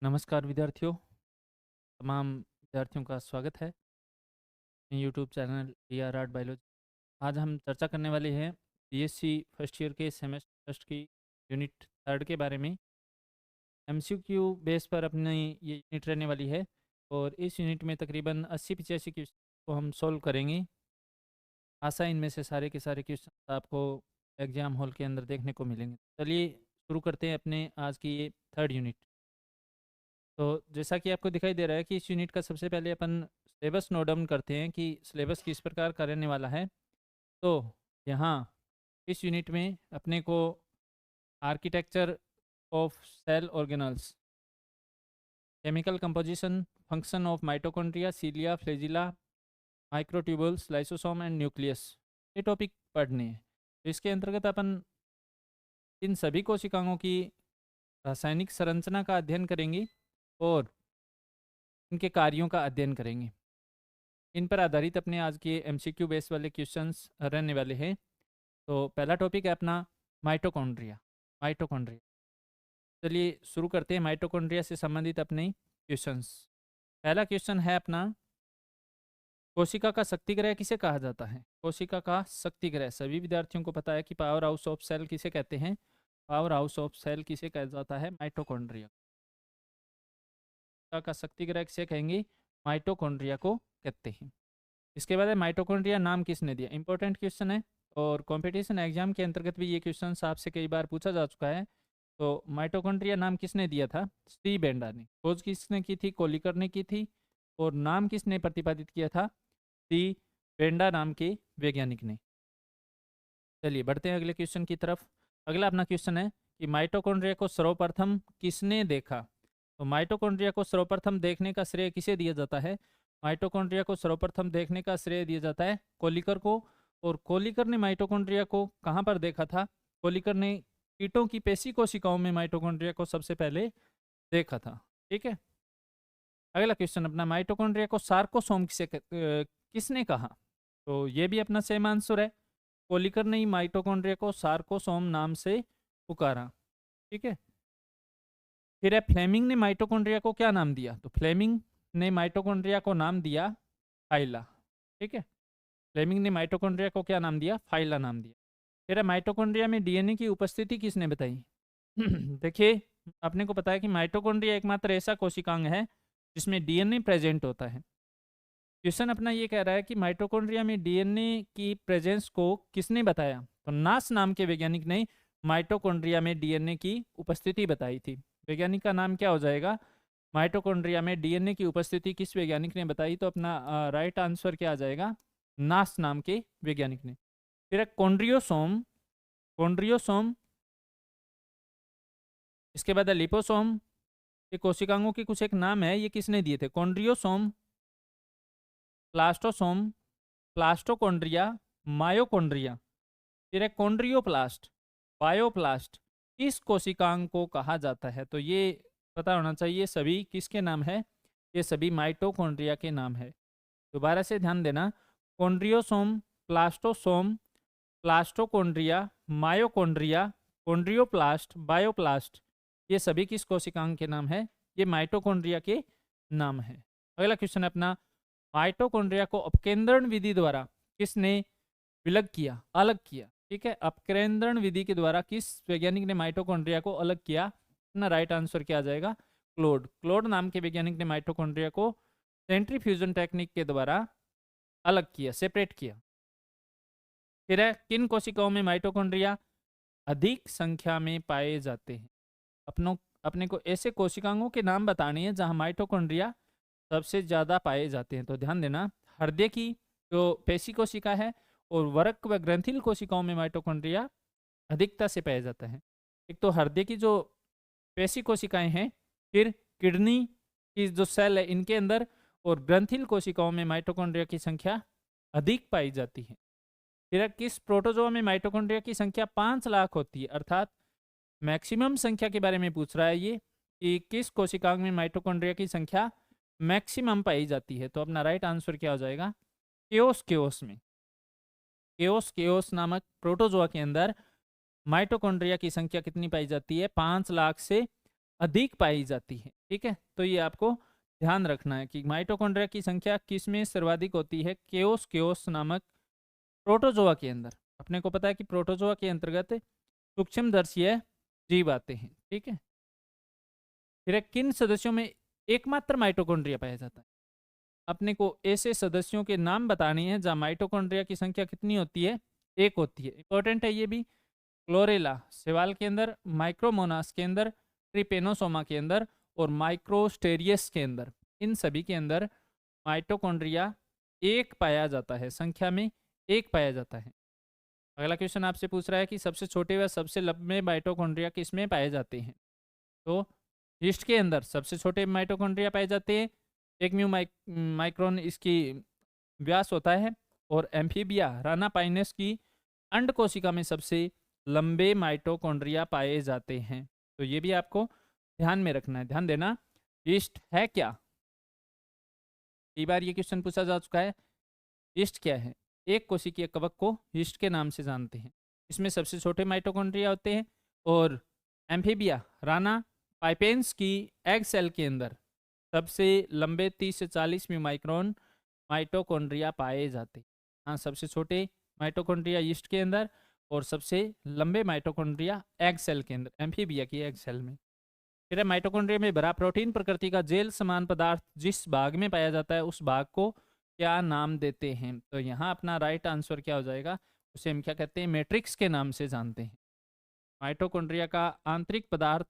नमस्कार विद्यार्थियों, तमाम विद्यार्थियों का स्वागत है यूट्यूब चैनल DRR बायोलॉजी। आज हम चर्चा करने वाले हैं BSc फर्स्ट ईयर के सेमेस्टर फर्स्ट की यूनिट थर्ड के बारे में। MCQ बेस पर अपनी ये यूनिट रहने वाली है और इस यूनिट में तकरीबन 80-85 क्वेश्चन को हम सोल्व करेंगे। आशा इनमें से सारे के सारे क्वेश्चन आपको एग्जाम हॉल के अंदर देखने को मिलेंगे। चलिए शुरू करते हैं अपने आज की ये थर्ड यूनिट। तो जैसा कि आपको दिखाई दे रहा है कि इस यूनिट का सबसे पहले अपन सिलेबस नोट डाउन करते हैं कि सिलेबस किस प्रकार का रहने वाला है। तो यहाँ इस यूनिट में अपने को architecture of cell organelles, chemical composition, function of mitochondria, cilia, flagella, microtubules, lysosome and nucleus, ये टॉपिक पढ़ने हैं। तो इसके अंतर्गत अपन इन सभी कोशिकाओं की रासायनिक संरचना का अध्ययन करेंगे और इनके कार्यों का अध्ययन करेंगे। इन पर आधारित अपने आज के MCQ बेस वाले क्वेश्चंस रहने वाले हैं। तो पहला टॉपिक है अपना माइटोकॉन्ड्रिया। माइटोकॉन्ड्रिया, चलिए शुरू करते हैं माइटोकॉन्ड्रिया से संबंधित अपने क्वेश्चंस। पहला क्वेश्चन है अपना, कोशिका का शक्तिग्रह किसे कहा जाता है? कोशिका का शक्तिग्रह सभी विद्यार्थियों को पता है कि पावर हाउस ऑफ सेल किसे कहते हैं। पावर हाउस ऑफ सेल किसे कहा जाता है? माइटोकॉन्ड्रिया का शक्तिग्रह किसे कहेंगे? माइटोकॉन्ड्रिया को कहते हैं। इसके बाद है माइटोकॉन्ड्रिया नाम किसने दिया? इंपॉर्टेंट क्वेश्चन है और कंपटीशन एग्जाम के अंतर्गत भी ये क्वेश्चन आपसे कई बार पूछा जा चुका है। तो माइटोकॉन्ड्रिया नाम किसने दिया था? सी बेंडा ने। खोज किसने की थी? कोलिकर ने की थी। और नाम किसने प्रतिपादित किया था? सी बेंडा नाम के वैज्ञानिक ने। चलिए बढ़ते हैं अगले क्वेश्चन की तरफ। अगला अपना क्वेश्चन है कि माइटोकॉन्ड्रिया को सर्वप्रथम किसने देखा? तो माइटोकॉन्ड्रिया को सर्वप्रथम देखने का श्रेय किसे दिया जाता है? माइटोकॉन्ड्रिया को सर्वप्रथम देखने का श्रेय दिया जाता है कोलिकर को। और कोलिकर ने माइटोकॉन्ड्रिया को कहाँ पर देखा था? कोलिकर ने कीटों की पेशी कोशिकाओं में माइटोकॉन्ड्रिया को सबसे पहले देखा था। ठीक है, अगला क्वेश्चन अपना, माइटोकॉन्ड्रिया को सार्कोसोम किसने कहा? तो ये भी अपना सेम आंसर है, कोलिकर ने ही माइटोकॉन्ड्रिया को सार्कोसोम नाम से पुकारा। ठीक है, फिर है फ्लेमिंग ने माइटोकॉन्ड्रिया को क्या नाम दिया? तो फ्लेमिंग ने माइटोकॉन्ड्रिया को नाम दिया फाइला। ठीक है, फ्लेमिंग ने माइटोकॉन्ड्रिया को क्या नाम दिया? फाइला नाम दिया। फिर है माइटोकॉन्ड्रिया में DNA की उपस्थिति किसने बताई? देखिए, आपने को पता है कि माइटोकॉन्ड्रिया एकमात्र ऐसा कोशिकांग है जिसमें DNA प्रेजेंट होता है। क्वेश्चन अपना ये कह रहा है कि माइटोकॉन्ड्रिया में DNA की प्रेजेंस को किसने बताया? तो नास नाम के वैज्ञानिक ने माइटोकॉन्ड्रिया में DNA की उपस्थिति बताई थी। वैज्ञानिक का नाम क्या हो जाएगा? माइटोकॉन्ड्रिया में DNA की उपस्थिति किस वैज्ञानिक ने बताई? तो अपना राइट आंसर क्या आ जाएगा? नास नाम के वैज्ञानिक ने। फिर कॉन्ड्रियोसोम, कॉन्ड्रियोसोम, इसके बाद लिपोसोम, ये कोशिकांगों के कुछ एक नाम है, ये किसने दिए थे? कॉन्ड्रियोसोम, प्लास्टोसोम, प्लास्टोकॉन्ड्रिया, मायोकॉन्ड्रिया। फिर है कॉन्ड्रियोप्लास्ट, बायोप्लास्ट, किस कोशिकांग को कहा जाता है? तो ये पता होना चाहिए सभी किसके नाम है? ये सभी माइटोकॉन्ड्रिया के नाम है। दोबारा से ध्यान देना, कॉन्ड्रियोसोम, प्लास्टोसोम, प्लास्टोकॉन्ड्रिया, मायोकॉन्ड्रिया, कॉन्ड्रियोप्लास्ट, बायोप्लास्ट, ये सभी किस कोशिकांग के नाम है? ये माइटोकॉन्ड्रिया के नाम है। अगला क्वेश्चन है अपना, माइटोकॉन्ड्रिया को अपकेंद्रण विधि द्वारा किसने विलग किया, अलग किया? ठीक है, अपकेंद्रण विधि के द्वारा किस वैज्ञानिक ने माइटोकॉन्ड्रिया को अलग किया? अपना राइट आंसर क्या आ जाएगा? क्लोड। क्लोड नाम के वैज्ञानिक ने माइटोकॉन्ड्रिया को सेंट्रीफ्यूजन टेक्निक के द्वारा अलग किया, सेपरेट किया। फिर है किन कोशिकाओं में माइटोकॉन्ड्रिया अधिक संख्या में पाए जाते हैं? अपने को ऐसे कोशिकाओं के नाम बताने हैं जहां माइटोकॉन्ड्रिया सबसे ज्यादा पाए जाते हैं। तो ध्यान देना, हृदय की जो पेशी कोशिका है और वरक व ग्रंथिल कोशिकाओं में माइटोकॉन्ड्रिया अधिकता से पाया जाता है। एक तो हृदय की जो पेशी कोशिकाएं हैं, फिर किडनी की जो सेल है इनके अंदर, और ग्रंथिल कोशिकाओं में माइटोकॉन्ड्रिया की संख्या अधिक पाई जाती है। फिर किस प्रोटोजोआ में माइटोकॉन्ड्रिया की संख्या 5 लाख होती है? अर्थात मैक्सिमम संख्या के बारे में पूछ रहा है ये कि किस कोशिकांग में माइटोकॉन्ड्रिया की संख्या मैक्सिमम पाई जाती है। तो अपना राइट आंसर क्या हो जाएगा? केओस, केओस में, केओस, केओस नामक प्रोटोजोआ के अंदर माइटोकॉन्ड्रिया की संख्या कितनी पाई जाती है? 5 लाख से अधिक पाई जाती है। ठीक है, तो ये आपको ध्यान रखना है कि माइटोकॉन्ड्रिया की संख्या किसमें सर्वाधिक होती है, केओस केओस नामक प्रोटोजोआ के अंदर। अपने को पता है कि प्रोटोजोआ के अंतर्गत सूक्ष्मदर्शीय जीव आते हैं। ठीक है, फिर किन सदस्यों में एकमात्र माइटोकॉन्ड्रिया पाया जाता है। अपने को ऐसे सदस्यों के नाम बताने हैं जहां माइटोकॉन्ड्रिया की संख्या कितनी होती है, एक होती है। इंपॉर्टेंट है ये भी। क्लोरेला सेवाल के अंदर, माइक्रोमोनास के अंदर, ट्रिपेनोसोमा के अंदर और माइक्रोस्टेरियस के अंदर, इन सभी के अंदर माइटोकॉन्ड्रिया एक पाया जाता है, संख्या में एक पाया जाता है। अगला क्वेश्चन आपसे पूछ रहा है कि सबसे छोटे व सबसे लंबे माइटोकॉन्ड्रिया किसमें पाए जाते हैं। तो यीस्ट के अंदर सबसे छोटे माइटोकॉन्ड्रिया पाए जाते हैं, 1 म्यू माइक्रोन इसकी व्यास होता है। और एम्फीबिया राना पाइनस की अंड कोशिका में सबसे लंबे माइटोकॉन्ड्रिया पाए जाते हैं। तो ये भी आपको ध्यान में रखना है, ध्यान देना। यीस्ट है क्या, कई बार ये क्वेश्चन पूछा जा चुका है। यीस्ट क्या है, एक कोशिकीय कवक को यीस्ट के नाम से जानते हैं। इसमें सबसे छोटे माइटोकॉन्ड्रिया होते हैं। और एम्फीबिया राना पाइपेंस की एग सेल के अंदर सबसे लंबे 30 से 40 माइक्रोन माइटोकॉन्ड्रिया पाए जाते हैं। हाँ, सबसे छोटे माइटोकॉन्ड्रिया यीस्ट के अंदर और सबसे लंबे माइटोकॉन्ड्रिया एग सेल के अंदर, एम्फीबिया की एग सेल में। फिर है माइटोकॉन्ड्रिया में भरा प्रोटीन प्रकृति का जेल समान पदार्थ जिस भाग में पाया जाता है उस भाग को क्या नाम देते हैं। तो यहाँ अपना राइट आंसर क्या हो जाएगा, उसे हम क्या कहते हैं, मैट्रिक्स के नाम से जानते हैं। माइटोकॉन्ड्रिया का आंतरिक पदार्थ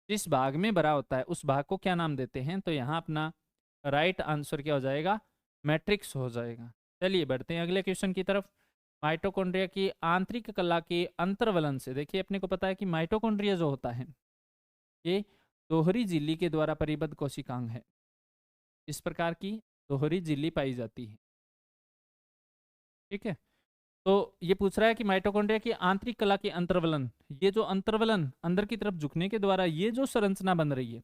जिस भाग में भरा होता है उस भाग को क्या नाम देते हैं। तो यहाँ अपना राइट आंसर क्या हो जाएगा, मैट्रिक्स हो जाएगा। चलिए बढ़ते हैं अगले क्वेश्चन की तरफ। माइटोकॉन्ड्रिया की आंतरिक कला के अंतर्वलन से, देखिए अपने को पता है कि माइटोकॉन्ड्रिया जो होता है ये दोहरी झिल्ली के द्वारा परिबद्ध कोशिकांग है। इस प्रकार की दोहरी झिल्ली पाई जाती है। ठीक है, तो ये पूछ रहा है कि माइटोकॉन्ड्रिया की आंतरिक कला के अंतर्वलन, ये जो अंतर्वलन अंदर की तरफ झुकने के द्वारा ये जो संरचना बन रही है,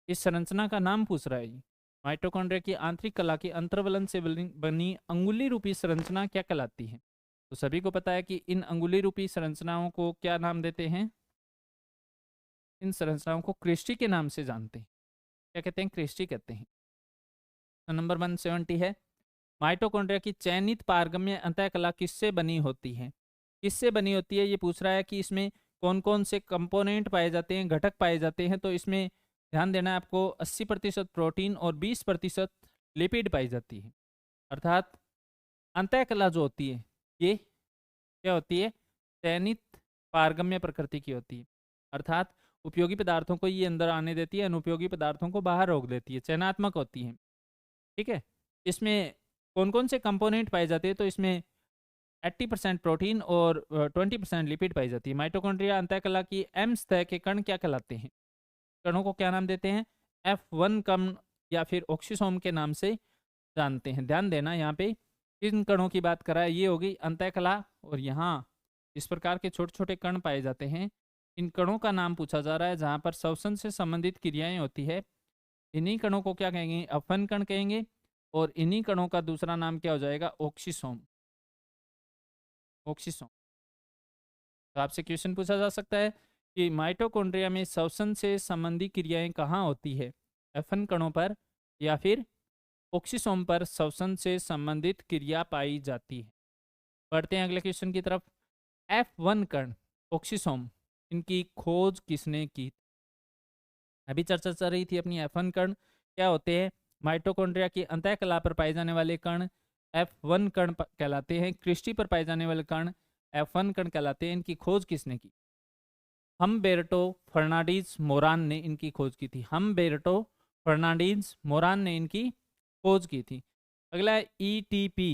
इस संरचना का नाम पूछ रहा है ये। माइटोकॉन्ड्रिया की आंतरिक कला के अंतर्वलन से बनी अंगुली रूपी संरचना क्या कहलाती है। तो सभी को पता है कि इन अंगुली रूपी संरचनाओं को क्या नाम देते हैं, इन संरचनाओं को क्रिस्टी के नाम से जानते हैं। क्या कहते हैं, क्रिस्टी कहते हैं। तो नंबर 170 है, माइटोकॉन्ड्रिया की चयनित पारगम्य अंतःकला किससे बनी होती है। किससे बनी होती है ये पूछ रहा है कि इसमें कौन कौन से कंपोनेंट पाए जाते हैं, घटक पाए जाते हैं। तो इसमें ध्यान देना है आपको, 80% प्रोटीन और 20% लिपिड पाई जाती है। अर्थात अंतःकला जो होती है ये क्या होती है, चयनित पारगम्य प्रकृति की होती है। अर्थात उपयोगी पदार्थों को ये अंदर आने देती है, अनुपयोगी पदार्थों को बाहर रोक देती है, चयनात्मक होती है। ठीक है, इसमें कौन कौन से कंपोनेंट पाए जाते हैं। तो इसमें 80% प्रोटीन और 20% लिपिड पाई जाती है। माइटोकॉन्ड्रिया अंतःकला की एम सतह के कण क्या कहलाते हैं, कणों को क्या नाम देते हैं, F1 कण या फिर ऑक्सीसोम के नाम से जानते हैं। ध्यान देना यहाँ पे किन कणों की बात कर रहा है, ये होगी अंतःकला। और यहाँ इस प्रकार के छोटे छोटे कण पाए जाते हैं, इन कणों का नाम पूछा जा रहा है जहाँ पर श्वसन से संबंधित क्रियाएं होती है। इन्हीं कणों को क्या कहेंगे, अफन कण कहेंगे। और इन्हीं कणों का दूसरा नाम क्या हो जाएगा, ऑक्सीसोम। ऑक्सीसोम। तो आपसे क्वेश्चन पूछा जा सकता है कि माइटोकॉन्ड्रिया में श्वसन से संबंधी क्रियाएं कहाँ होती है, एफन कणों पर या फिर ऑक्सीसोम पर श्वसन से संबंधित क्रिया पाई जाती है। बढ़ते हैं अगले क्वेश्चन की तरफ। F1 कण, ऑक्सीसोम, इनकी खोज किसने की। अभी चर्चा चल रही थी अपनी, F1 कण क्या होते हैं। माइटोकॉन्ड्रिया की अंतःकला पर पाए जाने वाले कण F1 कण कहलाते हैं। क्रिस्टी पर पाए जाने वाले कण F1 कण कहलाते हैं। इनकी खोज किसने की, हमबेर्टो फर्नांडीज मोरान ने इनकी खोज की थी। हमबेर्टो फर्नांडीज मोरान ने इनकी खोज की थी। अगला है ETP,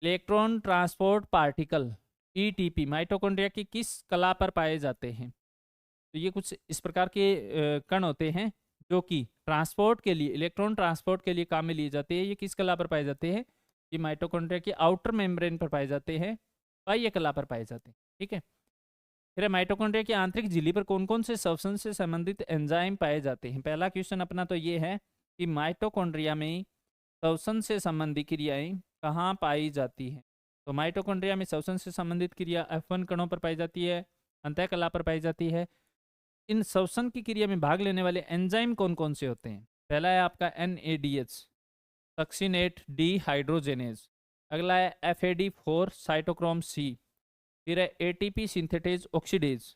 electron transport particle. ETP mitochondria की किस कला पर पाए जाते हैं। तो ये कुछ इस प्रकार के कण होते हैं जो कि ट्रांसपोर्ट के लिए, इलेक्ट्रॉन ट्रांसपोर्ट के लिए काम में लिए जाते हैं। ये किस कला पर पाए जाते हैं, ये माइटोकॉन्ड्रिया की आउटर मेम्ब्रेन पर पाए जाते हैं, बाह्य कला पर पाए जाते हैं। ठीक है, फिर माइटोकॉन्ड्रिया की आंतरिक झिल्ली पर कौन कौन से श्वसन से संबंधित एंजाइम पाए जाते हैं। पहला क्वेश्चन अपना तो ये है कि माइटोकॉन्ड्रिया में श्वसन से संबंधित क्रियाएं कहाँ पाई जाती है। तो माइटोकॉन्ड्रिया में श्वसन से संबंधित क्रिया F1 कणों पर पाई जाती है, अंतःकला पर पाई जाती है, इन श्वसन की क्रिया में भाग लेने वाले एंजाइम कौन कौन से होते हैं? पहला है आपका NADH सक्सिनेट डीहाइड्रोजेनेज, अगला है FAD4 साइटोक्रोम C, फिर है ATP सिंथेटेज ऑक्सीडेज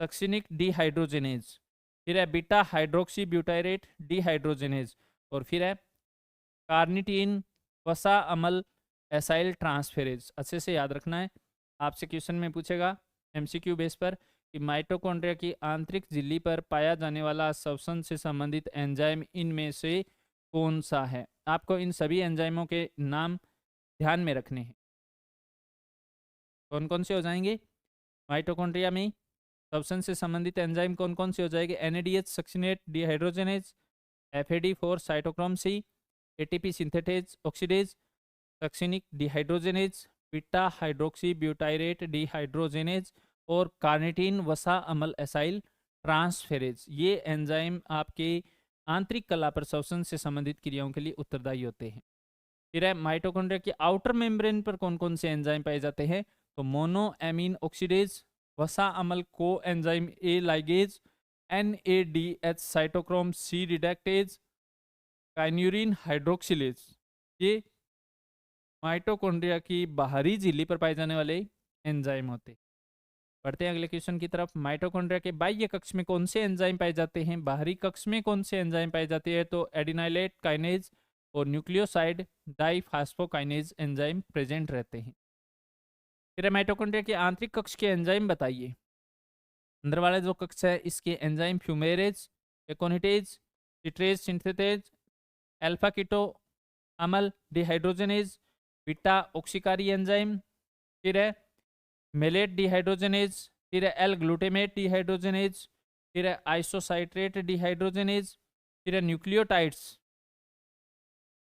सक्सिनिक डीहाइड्रोजेनेज, फिर है बीटा हाइड्रोक्सी ब्यूटाइरेट डीहाइड्रोजेनेज, और फिर है कार्निटीन वसा अमल एसाइल ट्रांसफेरेज। अच्छे से याद रखना है, आपसे क्वेश्चन में पूछेगा MCQ बेस पर कि माइटोकॉन्ड्रिया की आंतरिक झिल्ली पर पाया जाने वाला श्वसन से संबंधित एंजाइम इनमें से कौन सा है। आपको इन सभी एंजाइमों के नाम ध्यान में रखने हैं। कौन कौन से हो जाएंगे माइटोकॉन्ड्रिया में? श्वसन से संबंधित एंजाइम कौन कौन से हो जाएंगे? NADH succinate dehydrogenase, FAD4 cytochrome C, ATP synthetase oxidase succinic dehydrogenase, beta hydroxy butyrate dehydrogenase और कार्निटीन वसा अमल एसाइल ट्रांसफेरेज। ये एंजाइम आपके आंतरिक कला पर श्वसन से संबंधित क्रियाओं के लिए उत्तरदायी होते हैं। फिर है माइटोकॉन्ड्रिया की आउटर मेम्ब्रेन पर कौन कौन से एंजाइम पाए जाते हैं? तो मोनो एमीन ऑक्सीडेज, वसा अमल को enzyme A ligase, NADH cytochrome C reductase, kynurenine hydroxylase. ये माइटोकॉन्ड्रिया की बाहरी झिल्ली पर पाए जाने वाले एंजाइम होते हैं। बढ़ते हैं अगले क्वेश्चन की तरफ। माइटोकॉन्ड्रिया के बाह्य कक्ष में कौन से एंजाइम पाए जाते हैं? बाहरी कक्ष में कौन से एंजाइम पाए जाते हैं? तो एडिनाइलेट काइनेज और न्यूक्लियोसाइड डाइफास्फोकाइनेज एंजाइम प्रेजेंट रहते हैं। फिर माइटोकॉन्ड्रिया के आंतरिक कक्ष के एंजाइम बताइए। अंदर वाला जो कक्ष है इसके enzyme fumarase, aconitase, citrate synthetase, alpha keto अमल डिहाइड्रोजनेज, बीटा ऑक्सीकारी एंजाइम, फिर है मेलेट डिहाइड्रोजनेज, फिर है एल ग्लूटेमेट डिहाइड्रोजनेज, फिर है आइसोसाइट्रेट डिहाइड्रोजनेज, फिर है न्यूक्लियोटाइड्स,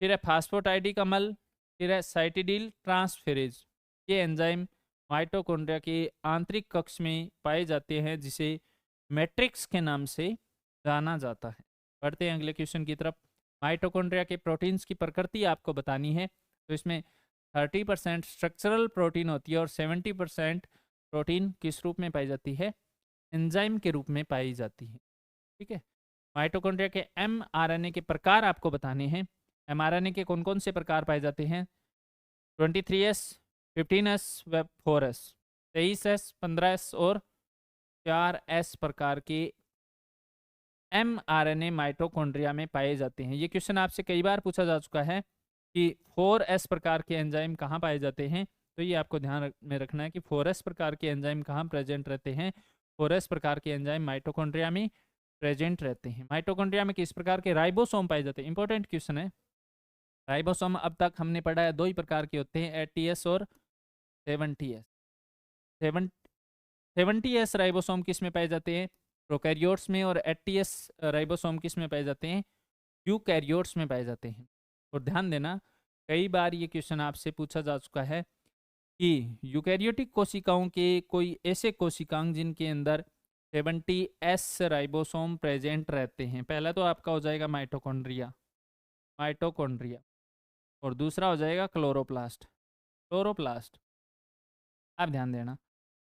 फिर है फास्फोटाइडिक अमल, फिर है साइटिडिल ट्रांसफेरेज। ये एंजाइम माइटोकॉन्ड्रिया के आंतरिक कक्ष में पाए जाते हैं जिसे मैट्रिक्स के नाम से जाना जाता है। बढ़ते हैं अगले क्वेश्चन की तरफ। माइटोकॉन्ड्रिया के प्रोटीन्स की प्रकृति आपको बतानी है। तो इसमें 30% स्ट्रक्चरल प्रोटीन होती है और 70% प्रोटीन किस रूप में पाई जाती है? एंजाइम के रूप में पाई जाती है। ठीक है। माइटोकॉन्ड्रिया के mRNA के प्रकार आपको बताने हैं। mRNA के कौन कौन से प्रकार पाए जाते हैं? 23S, 15S व 4S, 23S, 15S और 4S प्रकार के mRNA माइटोकॉन्ड्रिया में पाए जाते हैं। ये क्वेश्चन आपसे कई बार पूछा जा चुका है कि 4S प्रकार के एंजाइम कहाँ पाए जाते हैं। तो ये आपको ध्यान में रखना है कि 4S प्रकार के एंजाइम कहाँ प्रेजेंट रहते हैं। 4S प्रकार के एंजाइम माइटोकॉन्ड्रिया में प्रेजेंट रहते हैं। माइटोकॉन्ड्रिया में किस प्रकार के राइबोसोम पाए जाते हैं? इंपॉर्टेंट क्वेश्चन है। राइबोसोम अब तक हमने पढ़ा है 2 ही प्रकार के होते हैं, 80S और 70S। 70S राइबोसोम किस में पाए जाते हैं? प्रोकैरियोट्स में। और 80S राइबोसोम किस में पाए जाते हैं? यूकैरियोट्स में पाए जाते हैं। और ध्यान देना, कई बार ये क्वेश्चन आपसे पूछा जा चुका है कि यूकैरियोटिक कोशिकाओं के कोई ऐसे कोशिकांग जिनके अंदर 70S राइबोसोम प्रेजेंट रहते हैं। पहला तो आपका हो जाएगा माइटोकॉन्ड्रिया, और दूसरा हो जाएगा क्लोरोप्लास्ट। आप ध्यान देना,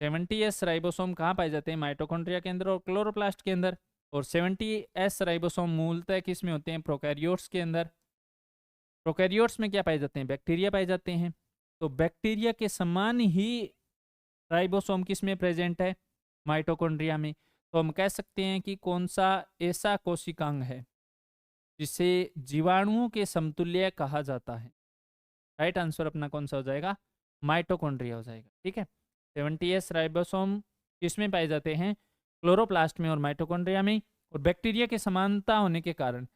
70S राइबोसोम कहाँ पाए जाते हैं? माइटोकॉन्ड्रिया के अंदर और क्लोरोप्लास्ट के अंदर। और 70S राइबोसोम मूलतः किस में होते हैं? प्रोकैरियोट्स के अंदर। प्रोकैरियोट्स में क्या पाए जाते हैं? बैक्टीरिया पाए जाते हैं। तो बैक्टीरिया के समान ही राइबोसोम किस में प्रेजेंट है? माइटोकॉन्ड्रिया में। तो हम कह सकते हैं कि कौन सा ऐसा कोशिकांग है जिसे जीवाणुओं के समतुल्य कहा जाता है? राइट आंसर अपना कौन सा हो जाएगा? माइटोकॉन्ड्रिया हो जाएगा। ठीक है। 70S राइबोसोम किसमें पाए जाते हैं? क्लोरोप्लास्ट में और माइटोकॉन्ड्रिया में। और बैक्टीरिया के समानता होने के कारण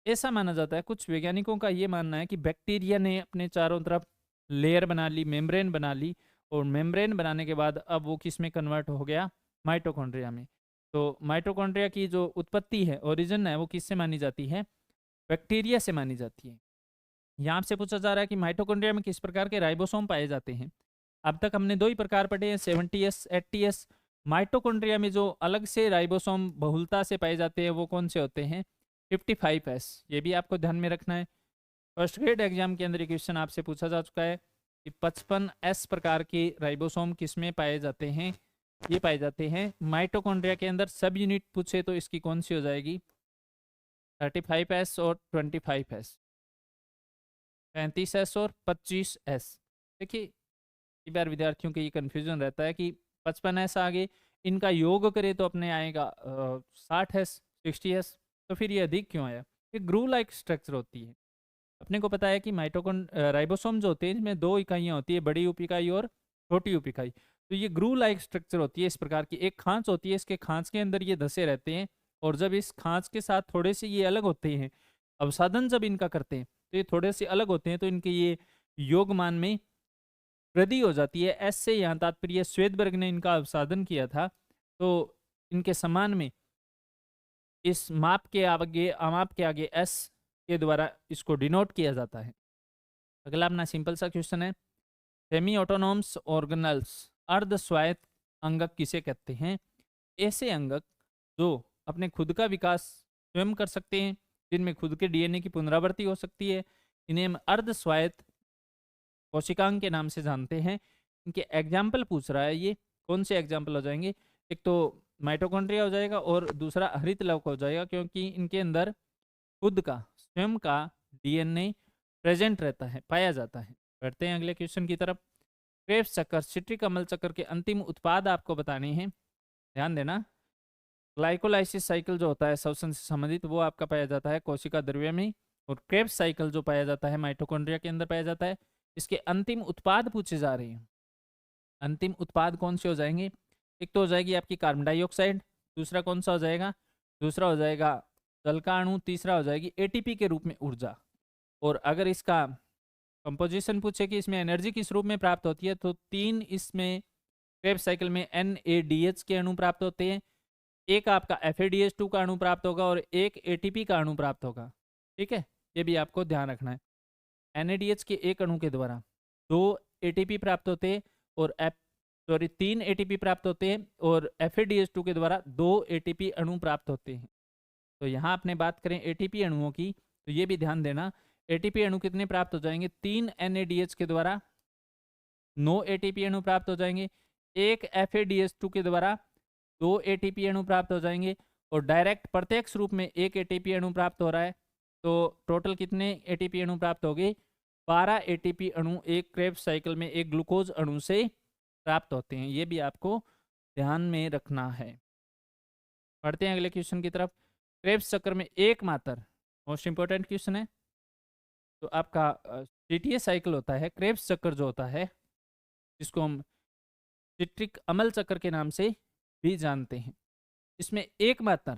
ऐसा माना जाता है, कुछ वैज्ञानिकों का ये मानना है कि बैक्टीरिया ने अपने चारों तरफ लेयर बना ली, मेम्ब्रेन बना ली, और मेम्ब्रेन बनाने के बाद अब वो किस में कन्वर्ट हो गया? माइटोकॉन्ड्रिया में। तो माइटोकॉन्ड्रिया की जो उत्पत्ति है, ओरिजिन है, वो किससे मानी जाती है? बैक्टीरिया से मानी जाती है। यहाँ से पूछा जा रहा है कि माइटोकॉन्ड्रिया में किस प्रकार के राइबोसोम पाए जाते हैं। अब तक हमने 2 ही प्रकार पढ़े हैं, 70S, 80S। माइटोकॉन्ड्रिया में जो अलग से राइबोसोम बहुलता से पाए जाते हैं वो कौन से होते हैं? 55S। ये भी आपको ध्यान में रखना है। फर्स्ट ग्रेड एग्जाम के अंदर क्वेश्चन आपसे पूछा जा चुका है कि 55S प्रकार के राइबोसोम किस में पाए जाते हैं? ये पाए जाते हैं माइटोकॉन्ड्रिया के अंदर। सब यूनिट पूछे तो इसकी कौन सी हो जाएगी? 35s और 25s, 35s और 25s। देखिए कई बार विद्यार्थियों के ये कन्फ्यूजन रहता है कि 55s आगे इनका योग करे तो अपने आएगा 60s 60s, तो फिर ये अधिक क्यों आया? ये ग्रू लाइक स्ट्रक्चर होती है। अपने को पता है कि राइबोसोम जो होते हैं इसमें दो इकाइयाँ होती है, बड़ी उप इकाई और छोटी उप इकाई। तो ये ग्रू लाइक स्ट्रक्चर होती है इस प्रकार की। एक खांच होती है, इसके खांच के अंदर ये धसे रहते हैं, और जब इस खांच के साथ थोड़े से ये अलग होते हैं, अवसादन जब इनका करते हैं तो ये थोड़े से अलग होते हैं, तो इनके ये योगमान में वृद्धि हो जाती है। एस से यहाँ तात्पर्य श्वेतबर्ग ने इनका अवसादन किया था, तो इनके समान में इस माप के आगे एस के द्वारा इसको डिनोट किया जाता है। अगला अपना सिंपल सा क्वेश्चन है, सेमी ऑटोनॉमस ऑर्गेनल्स अर्ध स्वायत्त अंगक किसे कहते हैं? ऐसे अंगक जो अपने खुद का विकास स्वयं कर सकते हैं, जिनमें खुद के डीएनए की पुनरावृत्ति हो सकती है, इन्हें हम अर्ध स्वायत्त कोशिकांग के नाम से जानते हैं। इनके एग्जाम्पल पूछ रहा है, ये कौन से एग्जाम्पल हो जाएंगे? एक तो माइटोकॉन्ड्रिया हो जाएगा और दूसरा हरित लवक हो जाएगा, क्योंकि इनके अंदर खुद का स्वयं का डीएनए प्रेजेंट रहता है, पाया जाता है। बढ़ते हैं अगले क्वेश्चन की तरफ। क्रेब्स चक्कर सिट्रिक अम्ल चक्र के अंतिम उत्पाद आपको बताने हैं, ध्यान देना। ग्लाइकोलाइसिस साइकिल जो होता है श्वसन से संबंधित, वो आपका पाया जाता है कोशिका द्रव्य में, और क्रेब्स साइकिल जो पाया जाता है माइटोकॉन्ड्रिया के अंदर पाया जाता है। इसके अंतिम उत्पाद पूछे जा रहे हैं। अंतिम उत्पाद कौन से हो जाएंगे? एक तो हो जाएगी आपकी कार्बन डाइऑक्साइड, दूसरा कौन सा हो जाएगा? दूसरा हो जाएगा जल का अणु, तीसरा हो जाएगी एटीपी के रूप में ऊर्जा। और अगर इसका कंपोजिशन पूछे कि इसमें एनर्जी किस रूप में प्राप्त होती है, तो 3 इसमें क्रेब्स साइकिल में NADH के अणु प्राप्त होते हैं, एक आपका FADH2 का अणु प्राप्त होगा और एक ATP का अणु प्राप्त होगा। ठीक है, ये भी आपको ध्यान रखना है। NADH के एक अणु के द्वारा 2 ATP प्राप्त होते हैं, और 3 ATP प्राप्त होते हैं, और FADH2 के द्वारा 2 ATP अणु प्राप्त होते हैं। तो यहाँ आपने बात करें ATP अणुओं की, तो ये भी ध्यान देना, ATP अणु कितने प्राप्त हो जाएंगे? 3 NADH के द्वारा 9 ATP अणु प्राप्त हो जाएंगे, एक FADH2 के द्वारा 2 ATP अणु प्राप्त हो जाएंगे, और डायरेक्ट प्रत्यक्ष रूप में 1 ATP अणु प्राप्त हो रहा है। तो टोटल कितने ATP अणु प्राप्त हो गए? 12 ATP अणु एक क्रेब्स साइकिल में एक ग्लूकोज अणु से प्राप्त होते हैं। ये भी आपको ध्यान में रखना है। पढ़ते हैं अगले क्वेश्चन की तरफ। क्रेब्स चक्र में एकमात्र, मोस्ट इंपॉर्टेंट क्वेश्चन है, तो आपका CTA साइकिल होता है, क्रेब्स चक्र जो होता है, जिसको हम सिट्रिक अम्ल चक्र के नाम से भी जानते हैं, इसमें एकमात्र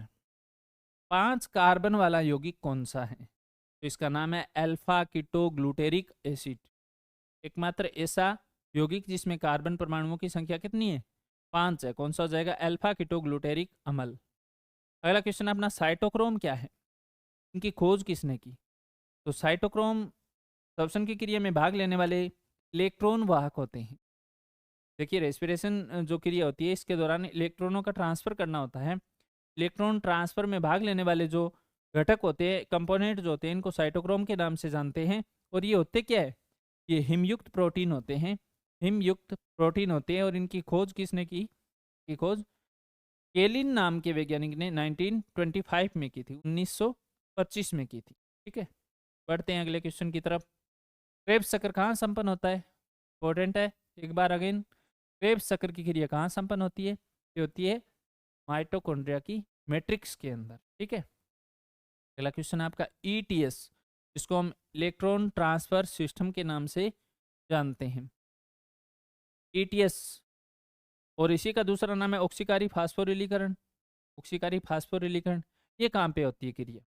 5 कार्बन वाला यौगिक कौन सा है? तो इसका नाम है अल्फा कीटोग्लूटेरिक एसिड। एकमात्र ऐसा यौगिक जिसमें कार्बन परमाणुओं की संख्या कितनी है? 5 है। कौन सा हो जाएगा? अल्फा कीटोग्लूटेरिक अम्ल। अगला क्वेश्चन अपना, साइटोक्रोम क्या है? इनकी खोज किसने की? तो साइटोक्रोम श्वसन की क्रिया में भाग लेने वाले इलेक्ट्रॉन वाहक होते हैं। देखिए रेस्पिरेशन जो क्रिया होती है, इसके दौरान इलेक्ट्रॉनों का ट्रांसफर करना होता है। इलेक्ट्रॉन ट्रांसफर में भाग लेने वाले जो घटक होते हैं, कंपोनेंट जो होते हैं, इनको साइटोक्रोम के नाम से जानते हैं। और ये होते क्या है? ये हिमयुक्त प्रोटीन होते हैं, हिमयुक्त प्रोटीन होते हैं। और इनकी खोज किसने की? की खोज केलिन नाम के वैज्ञानिक ने 1925 में की थी, 1925 में की थी। ठीक है, बढ़ते हैं अगले क्वेश्चन की तरफ। क्रेब्स चक्र कहाँ संपन्न होता है? इंपॉर्टेंट है, एक बार अगेन। क्रेब्स चक्र की क्रिया कहाँ संपन्न होती है? ये होती है माइटोकॉन्ड्रिया की मैट्रिक्स के अंदर। ठीक है, अगला क्वेश्चन आपका ETS, जिसको हम इलेक्ट्रॉन ट्रांसफर सिस्टम के नाम से जानते हैं। ETS, और इसी का दूसरा नाम है ऑक्सीकारी फास्फोरिलीकरण। ऑक्सीकारी फास्फोरिलीकरण ये कहाँ पे होती है क्रिया?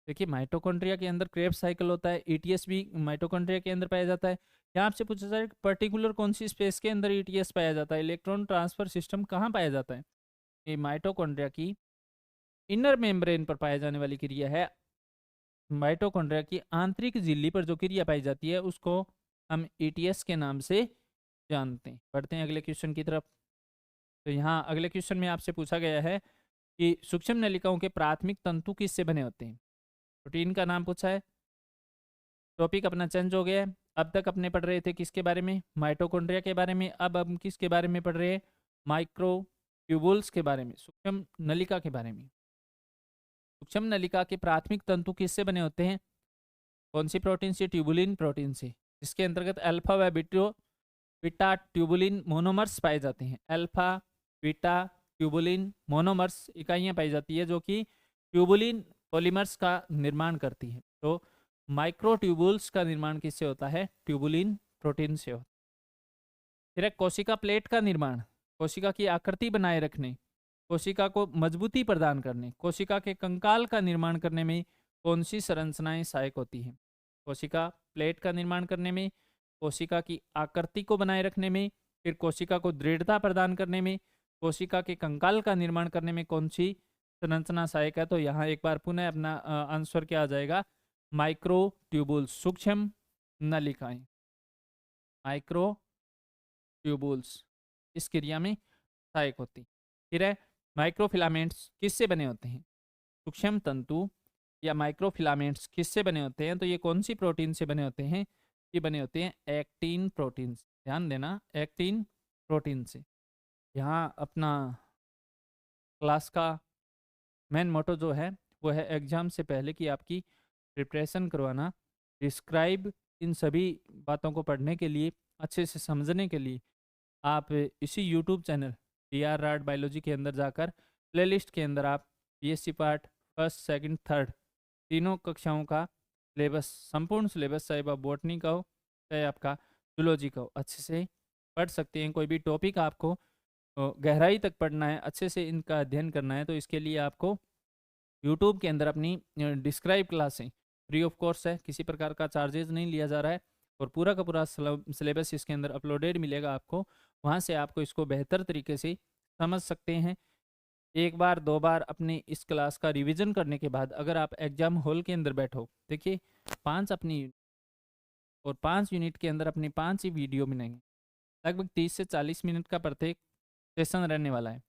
देखिए माइटोकॉन्ड्रिया के अंदर क्रेब्स साइकिल होता है, ETS भी माइटोकॉन्ड्रिया के अंदर पाया जाता है। यहाँ आपसे पूछा जाए पर्टिकुलर कौन सी स्पेस के अंदर ETS पाया जाता है, इलेक्ट्रॉन ट्रांसफर सिस्टम कहाँ पाया जाता है? ये माइटोकॉन्ड्रिया की इनर मेम्ब्रेन पर पाया जाने वाली क्रिया है। माइटोकॉन्ड्रिया की आंतरिक झिल्ली पर जो क्रिया पाई जाती है उसको हम ETS के नाम से जानते हैं। बढ़ते हैं अगले क्वेश्चन की तरफ। तो यहाँ अगले क्वेश्चन में आपसे पूछा गया है कि सूक्ष्म नलिकाओं के प्राथमिक तंतु किससे बने होते हैं? प्रोटीन का नाम पूछा है। टॉपिक अपना चेंज हो गया है। अब तक अपने पढ़ रहे थे किसके बारे में? माइटोकॉन्ड्रिया के बारे में। अब हम किसके बारे में पढ़ रहे हैं? माइक्रो ट्यूबुल्स के बारे में, सूक्ष्म नलिका के बारे में। सूक्ष्म नलिका के प्राथमिक तंतु किससे बने होते हैं? कौन सी प्रोटीन से? ट्यूबुलिन प्रोटीन से, जिसके अंतर्गत अल्फा व बीटा ट्यूबुलिन मोनोमर्स पाए जाते हैं। अल्फा बीटा ट्यूबुलिन मोनोमर्स इकाइयां पाई जाती है जो कि ट्यूबुलिन पॉलीमर्स का निर्माण करती हैं। तो माइक्रोट्यूबुल्स का निर्माण किससे होता है? ट्यूबुलिन प्रोटीन से होता है। फिर एक कोशिका प्लेट का निर्माण, कोशिका की आकृति बनाए रखने, कोशिका को मजबूती प्रदान करने, कोशिका के कंकाल का निर्माण करने में कौन सी संरचनाएं सहायक होती हैं? कोशिका प्लेट का निर्माण करने में, कोशिका की आकृति को बनाए रखने में, फिर कोशिका को दृढ़ता प्रदान करने में, कोशिका के कंकाल का निर्माण करने में कौन सी संरचना सहायक है? तो यहाँ एक बार पुनः अपना आंसर क्या आ जाएगा? माइक्रो ट्यूबुल्स, सूक्ष्म नलिकाएं, माइक्रो ट्यूबुल्स इस क्रिया में सहायक होती। फिर है माइक्रोफिलामेंट्स किससे बने होते हैं? सूक्ष्म तंतु या माइक्रोफिलामेंट्स किससे बने होते हैं? तो ये कौन सी प्रोटीन से बने होते हैं? ये बने होते हैं एक्टिन प्रोटीन से। ध्यान देना, एक्टिन प्रोटीन से। यहाँ अपना क्लास का मेन मोटो जो है वो है एग्जाम से पहले की आपकी प्रिपरेशन करवाना, डिस्क्राइब इन सभी बातों को पढ़ने के लिए, अच्छे से समझने के लिए आप इसी यूट्यूब चैनल DRRAD बायोलॉजी के अंदर जाकर प्लेलिस्ट के अंदर आप BSc part first second third तीनों कक्षाओं का सिलेबस, संपूर्ण सिलेबस, चाहे वह बॉटनी का हो चाहे आपका जूलॉजी का हो, अच्छे से पढ़ सकते हैं। कोई भी टॉपिक आपको गहराई तक पढ़ना है, अच्छे से इनका अध्ययन करना है, तो इसके लिए आपको यूट्यूब के अंदर अपनी डिस्क्राइब क्लासें फ्री ऑफ कोर्स है, किसी प्रकार का चार्जेस नहीं लिया जा रहा है, और पूरा का पूरा सिलेबस इसके अंदर अपलोडेड मिलेगा आपको। वहाँ से आपको इसको बेहतर तरीके से समझ सकते हैं। एक बार दो बार अपनी इस क्लास का रिवीजन करने के बाद अगर आप एग्जाम हॉल के अंदर बैठो, देखिए 5 यूनिट के अंदर अपनी 5 ही वीडियो मिलेंगे, लगभग 30 से 40 मिनट का प्रत्येक सेशन रहने वाला है।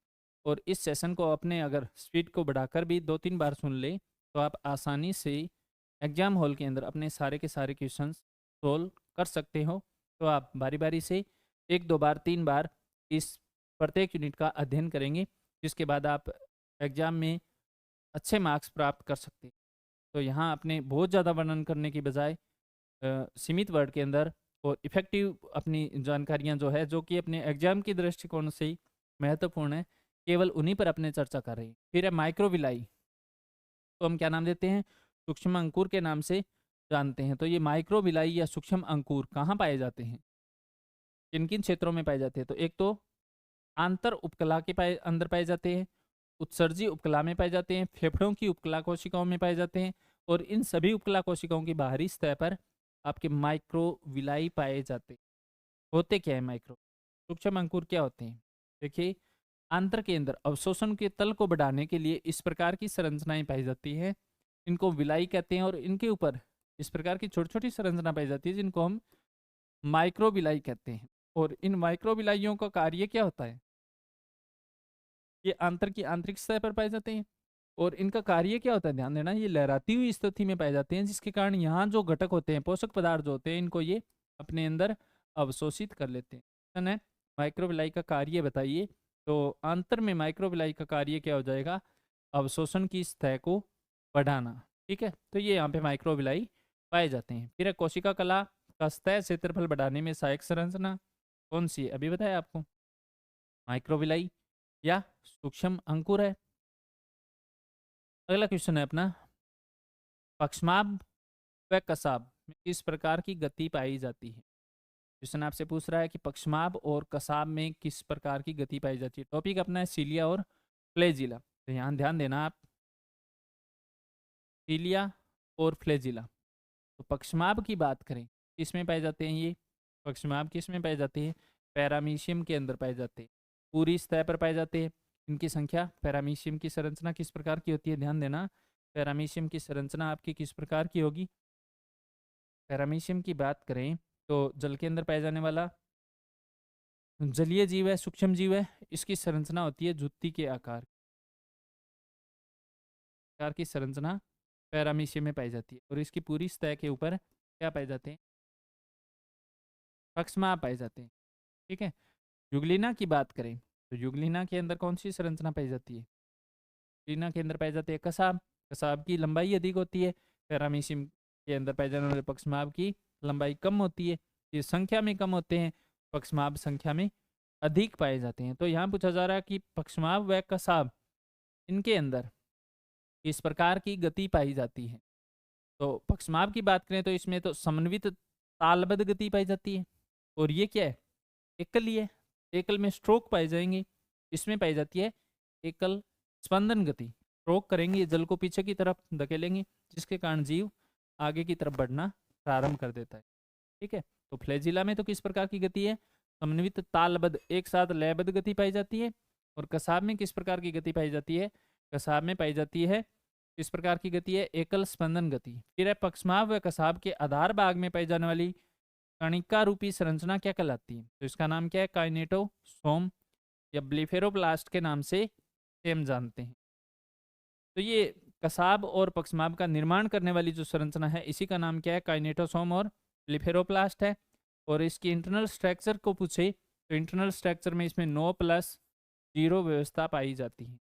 और इस सेशन को अपने अगर स्पीड को बढ़ाकर भी 2-3 बार सुन ले तो आप आसानी से एग्जाम हॉल के अंदर अपने सारे के सारे क्वेश्चंस सोल्व कर सकते हो। तो आप बारी बारी से 1-2 बार 3 बार इस प्रत्येक यूनिट का अध्ययन करेंगे, जिसके बाद आप एग्जाम में अच्छे मार्क्स प्राप्त कर सकते हैं। तो यहाँ अपने बहुत ज़्यादा वर्णन करने की बजाय सीमित वर्ड के अंदर और इफ़ेक्टिव अपनी जानकारियाँ जो है, जो कि अपने एग्जाम की दृष्टिकोण से ही महत्वपूर्ण है, केवल उन्हीं पर अपने चर्चा कर रही है। फिर है माइक्रोविलाई, तो हम क्या नाम देते हैं? सूक्ष्म अंकुर के नाम से जानते हैं। तो ये माइक्रोविलाई या सूक्ष्म अंकुर कहाँ पाए जाते हैं, किन किन क्षेत्रों में पाए जाते हैं? तो एक तो आंतर उपकला के अंदर पाए जाते हैं, उत्सर्जी उपकला में पाए जाते हैं, फेफड़ों की उपकला कोशिकाओं में पाए जाते हैं, और इन सभी उपकला कोशिकाओं की बाहरी सतह पर आपके माइक्रोविलाई पाए जाते हैं। होते क्या है माइक्रो सूक्ष्म अंकुर? क्या होते हैं? देखिए, आंतर के अंदर अवशोषण के तल को बढ़ाने के लिए इस प्रकार की संरचनाएं पाई जाती है, इनको विलाई कहते हैं, और इनके ऊपर इस प्रकार की छोटी छोटी संरचना पाई जाती है जिनको हम माइक्रोविलाई कहते हैं। और इन माइक्रोविलाइयों का कार्य क्या होता है? ये आंतर की आंतरिक सतह पर पाए जाते हैं, और इनका कार्य क्या होता है? ध्यान देना, ये लहराती हुई स्थिति में पाए जाते हैं, जिसके कारण यहाँ जो घटक होते हैं, पोषक पदार्थ जो होते हैं, इनको ये अपने अंदर अवशोषित कर लेते हैं। माइक्रोविलाई का कार्य बताइए। तो आंतर में माइक्रोविलाई का कार्य क्या हो जाएगा? अवशोषण की सतह को बढ़ाना। ठीक है, तो ये यहाँ पे माइक्रोविलाई पाए जाते हैं। फिर कोशिका कला का सतह क्षेत्रफल बढ़ाने में सहायक संरचना कौन सी है? अभी बताया आपको, माइक्रोविलाई या सूक्ष्म अंकुर है। अगला क्वेश्चन है अपना, पक्षमाभ व कसाब में किस प्रकार की गति पाई जाती है? क्वेश्चन आपसे पूछ रहा है कि पक्षमाभ और कसाब में किस प्रकार की गति पाई जाती है। टॉपिक अपना है सीलिया और फ्लैजिला। तो यहाँ ध्यान देना आप, सीलिया और फ्लैजिला। तो पक्षमाभ की बात करें, किसमें पाए जाते हैं ये पक्षमाभ? किसमें पाए जाते हैं? पैरामीशियम के अंदर पाए जाते हैं, पूरी सतह पर पाए जाते हैं। इनकी संख्या, पैरामीशियम की संरचना किस प्रकार की होती है? ध्यान देना, पैरामीशियम की संरचना आपकी किस प्रकार की होगी? पैरामीशियम की बात करें तो जल के अंदर पाया जाने वाला जलीय जीव है, सूक्ष्म जीव है। इसकी संरचना होती है जुत्ती के आकार की संरचना पैरामीशियम में पाई जाती है, और इसकी पूरी सतह के ऊपर क्या पाए जाते हैं? पक्षमाभ पाए जाते हैं। ठीक है, जुगलिना की बात करें तो युगलिना के अंदर कौन सी संरचना पाई जाती है? युगलिना के अंदर पाई जाती है कसाब। कसाब की लंबाई अधिक होती है। पैरामीशियम के अंदर पाए जाने वाले पक्षमाभ की लंबाई कम होती है। ये संख्या में कम होते हैं, पक्षमाभ संख्या में अधिक पाए जाते हैं। तो यहाँ पूछा जा रहा है कि पक्षमाभ व कसाब इनके अंदर इस प्रकार की गति पाई जाती है। तो पक्षमाभ की बात करें तो इसमें तो समन्वित तालबद्ध गति पाई जाती है। और ये क्या है? एकल है। एकल में स्ट्रोक पाए जाएंगे। इसमें पाई जाती है एकल स्पंदन गति। स्ट्रोक करेंगे, जल को पीछे की तरफ धकेलेंगे, जिसके कारण जीव आगे की तरफ बढ़ना प्रारंभ कर देता है। ठीक है, तो फ्लैजिला में तो किस प्रकार की गति है? समन्वित तालबद्ध एक साथ लयबद्ध गति पाई जाती है। और कसाब में किस प्रकार की गति पाई जाती है? कसाब में पाई जाती है किस प्रकार की गति है? एकल स्पंदन गति। फिर है पक्षमाभ व कसाब के आधार भाग में पाई जाने वाली कणिका रूपी संरचना क्या कहलाती है? तो इसका नाम क्या है? काइनेटोसोम या ब्लिफेरोप्लास्ट के नाम से हम जानते हैं। तो ये कसाब और पक्षमाभ का निर्माण करने वाली जो संरचना है, इसी का नाम क्या है? काइनेटोसोम और ब्लिफेरोप्लास्ट है। और इसकी इंटरनल स्ट्रक्चर को पूछे तो इंटरनल स्ट्रक्चर में इसमें 9+0 व्यवस्था पाई जाती है।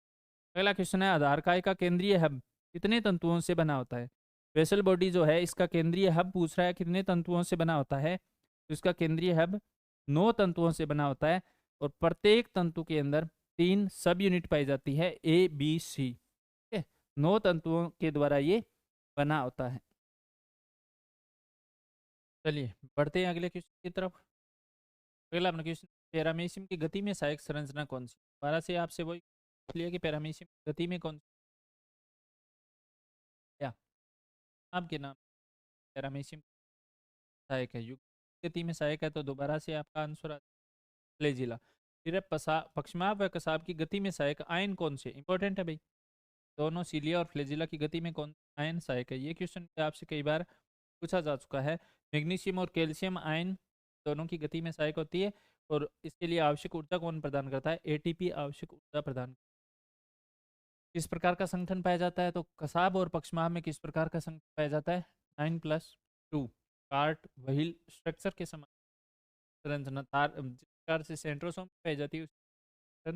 अगला क्वेश्चन है, आधार काय का केंद्रीय हब कितने तंतुओं से बना होता है? वेसल बॉडी जो है, इसका केंद्रीय हब पूछ रहा है कितने तंतुओं से बना होता है। तो इसका केंद्रीय हब 9 तंतुओं से बना होता है। और प्रत्येक तंतु के अंदर 3 सब यूनिट पाई जाती है, ए बी सी। 9 तंतुओं के द्वारा ये बना होता है। चलिए बढ़ते हैं अगले क्वेश्चन की तरफ। अगला अपना क्वेश्चन, पैरामीशियम की गति में सहायक संरचना कौन सी? दोबारा से आपसे वही लिया कि पैरामीशियम की गति में कौन सी क्या आपके नाम पैरामीशियम सहायक है? युग गति में सहायक है, तो दोबारा से आपका आंसर फ्लैजिला। फिर है पक्षमाभ व कसाब की गति में सहायक आयन कौन से? इंपॉर्टेंट है भाई, दोनों सीलिया और फ्लैजिला की गति में कौन आयन सहायक है? ये क्वेश्चन आपसे कई बार पूछा जा चुका है। मैग्नीशियम और कैल्शियम आयन दोनों की गति में सहायक होती है। और इसके लिए आवश्यक ऊर्जा कौन प्रदान करता है? एटीपी आवश्यक ऊर्जा प्रदान। किस प्रकार का संगठन पाया जाता है? तो कसाब और पक्षमाभ में किस प्रकार का संगठन पाया जाता है? 9+2 कार्ट व्हील स्ट्रक्चर के समान संरचना तार जिस प्रकार से सेंट्रोसोम पाई जाती है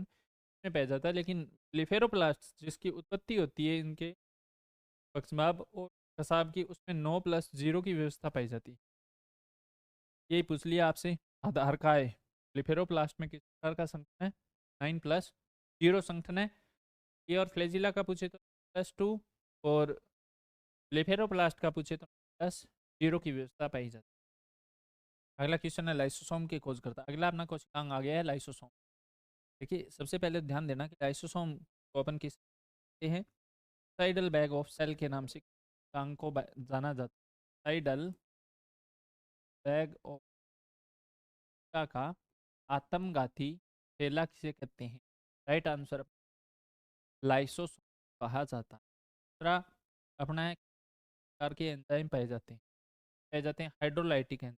में पाया जाता है। लेकिन लिफेरोप्लास्ट जिसकी उत्पत्ति होती है इनके पक्षमाभ और कसाब की, उसमें 9+0 की व्यवस्था पाई जाती है। यही पूछ लिया आपसे। आधार का है लिफेरोप्लास्ट में किस प्रकार का संगठन है? 9+0 संगठन है। ये और फ्लैजिला का पूछे तो +2 और लिफेरोप्लास्ट का पूछे तो +0 की व्यवस्था पाई जाती है। अगला क्वेश्चन है, लाइसोसोम की खोज करता। अगला अपना क्वेश्चन आ गया है लाइसोसोम। देखिए सबसे पहले ध्यान देना कि लाइसोसोम को अपन किस हैं? साइडल बैग ऑफ सेल के नाम से अंग को जाना जाता है। साइडल बैग ऑफ का आत्मघाती थैला किसे कहते हैं? राइट आंसर लाइसोसोम कहा जाता है। दूसरा अपना है प्रकार के एंजाइम पाए जाते हैं हाइड्रोलाइटिक एंजाइम।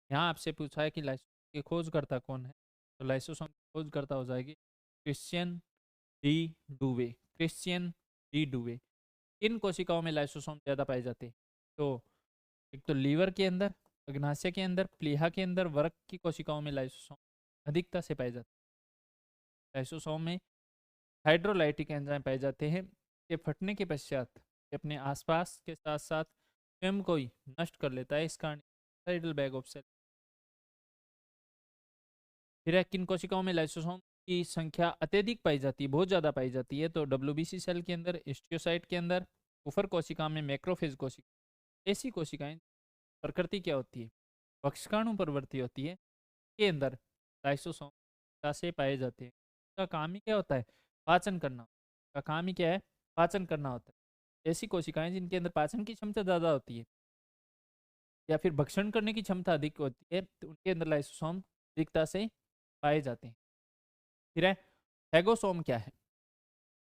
यहाँ आपसे पूछा है कि लाइसोसोम की खोजकर्ता कौन है? तो लाइसोसोम की खोजकर्ता हो जाएगी Christian de Duve. Christian de Duve. इन कोशिकाओं में लाइसोसोम ज़्यादा पाए जाते हैं? तो एक तो लीवर के अंदर, अग्नाशय के अंदर, प्लीहा के अंदर, वर्क की कोशिकाओं में लाइसोसोम अधिकता से पाए जाते हैं। लाइसोसोम में हाइड्रोलाइटिक एंजाइम पाए जाते हैं। ये फटने के पश्चात ये अपने आसपास के साथ साथ स्वयं को ही नष्ट कर लेता है, इस कारण साइडल बैग ऑफ सेल। फिर किन कोशिकाओं में लाइसोसोम की संख्या अत्यधिक पाई जाती है, बहुत ज़्यादा पाई जाती है? तो डब्ल्यूबीसी सेल के अंदर, हिस्टियोसाइट के अंदर, कुफर कोशिका में, मैक्रोफेज कोशिका। ऐसी कोशिकाएं प्रकृति क्या होती है? पक्षकाणु प्रवृत्ति होती है के अंदर लाइसोसोम से पाए जाते हैं। इसका काम ही क्या होता है? पाचन करना। का काम ही क्या है? पाचन करना होता है। ऐसी कोशिकाएं जिनके अंदर पाचन की क्षमता ज़्यादा होती है या फिर भक्षण करने की क्षमता अधिक होती है, तो उनके अंदर लाइसोसोम अधिकता से पाए जाते हैं। फिर है फेगोसोम क्या है?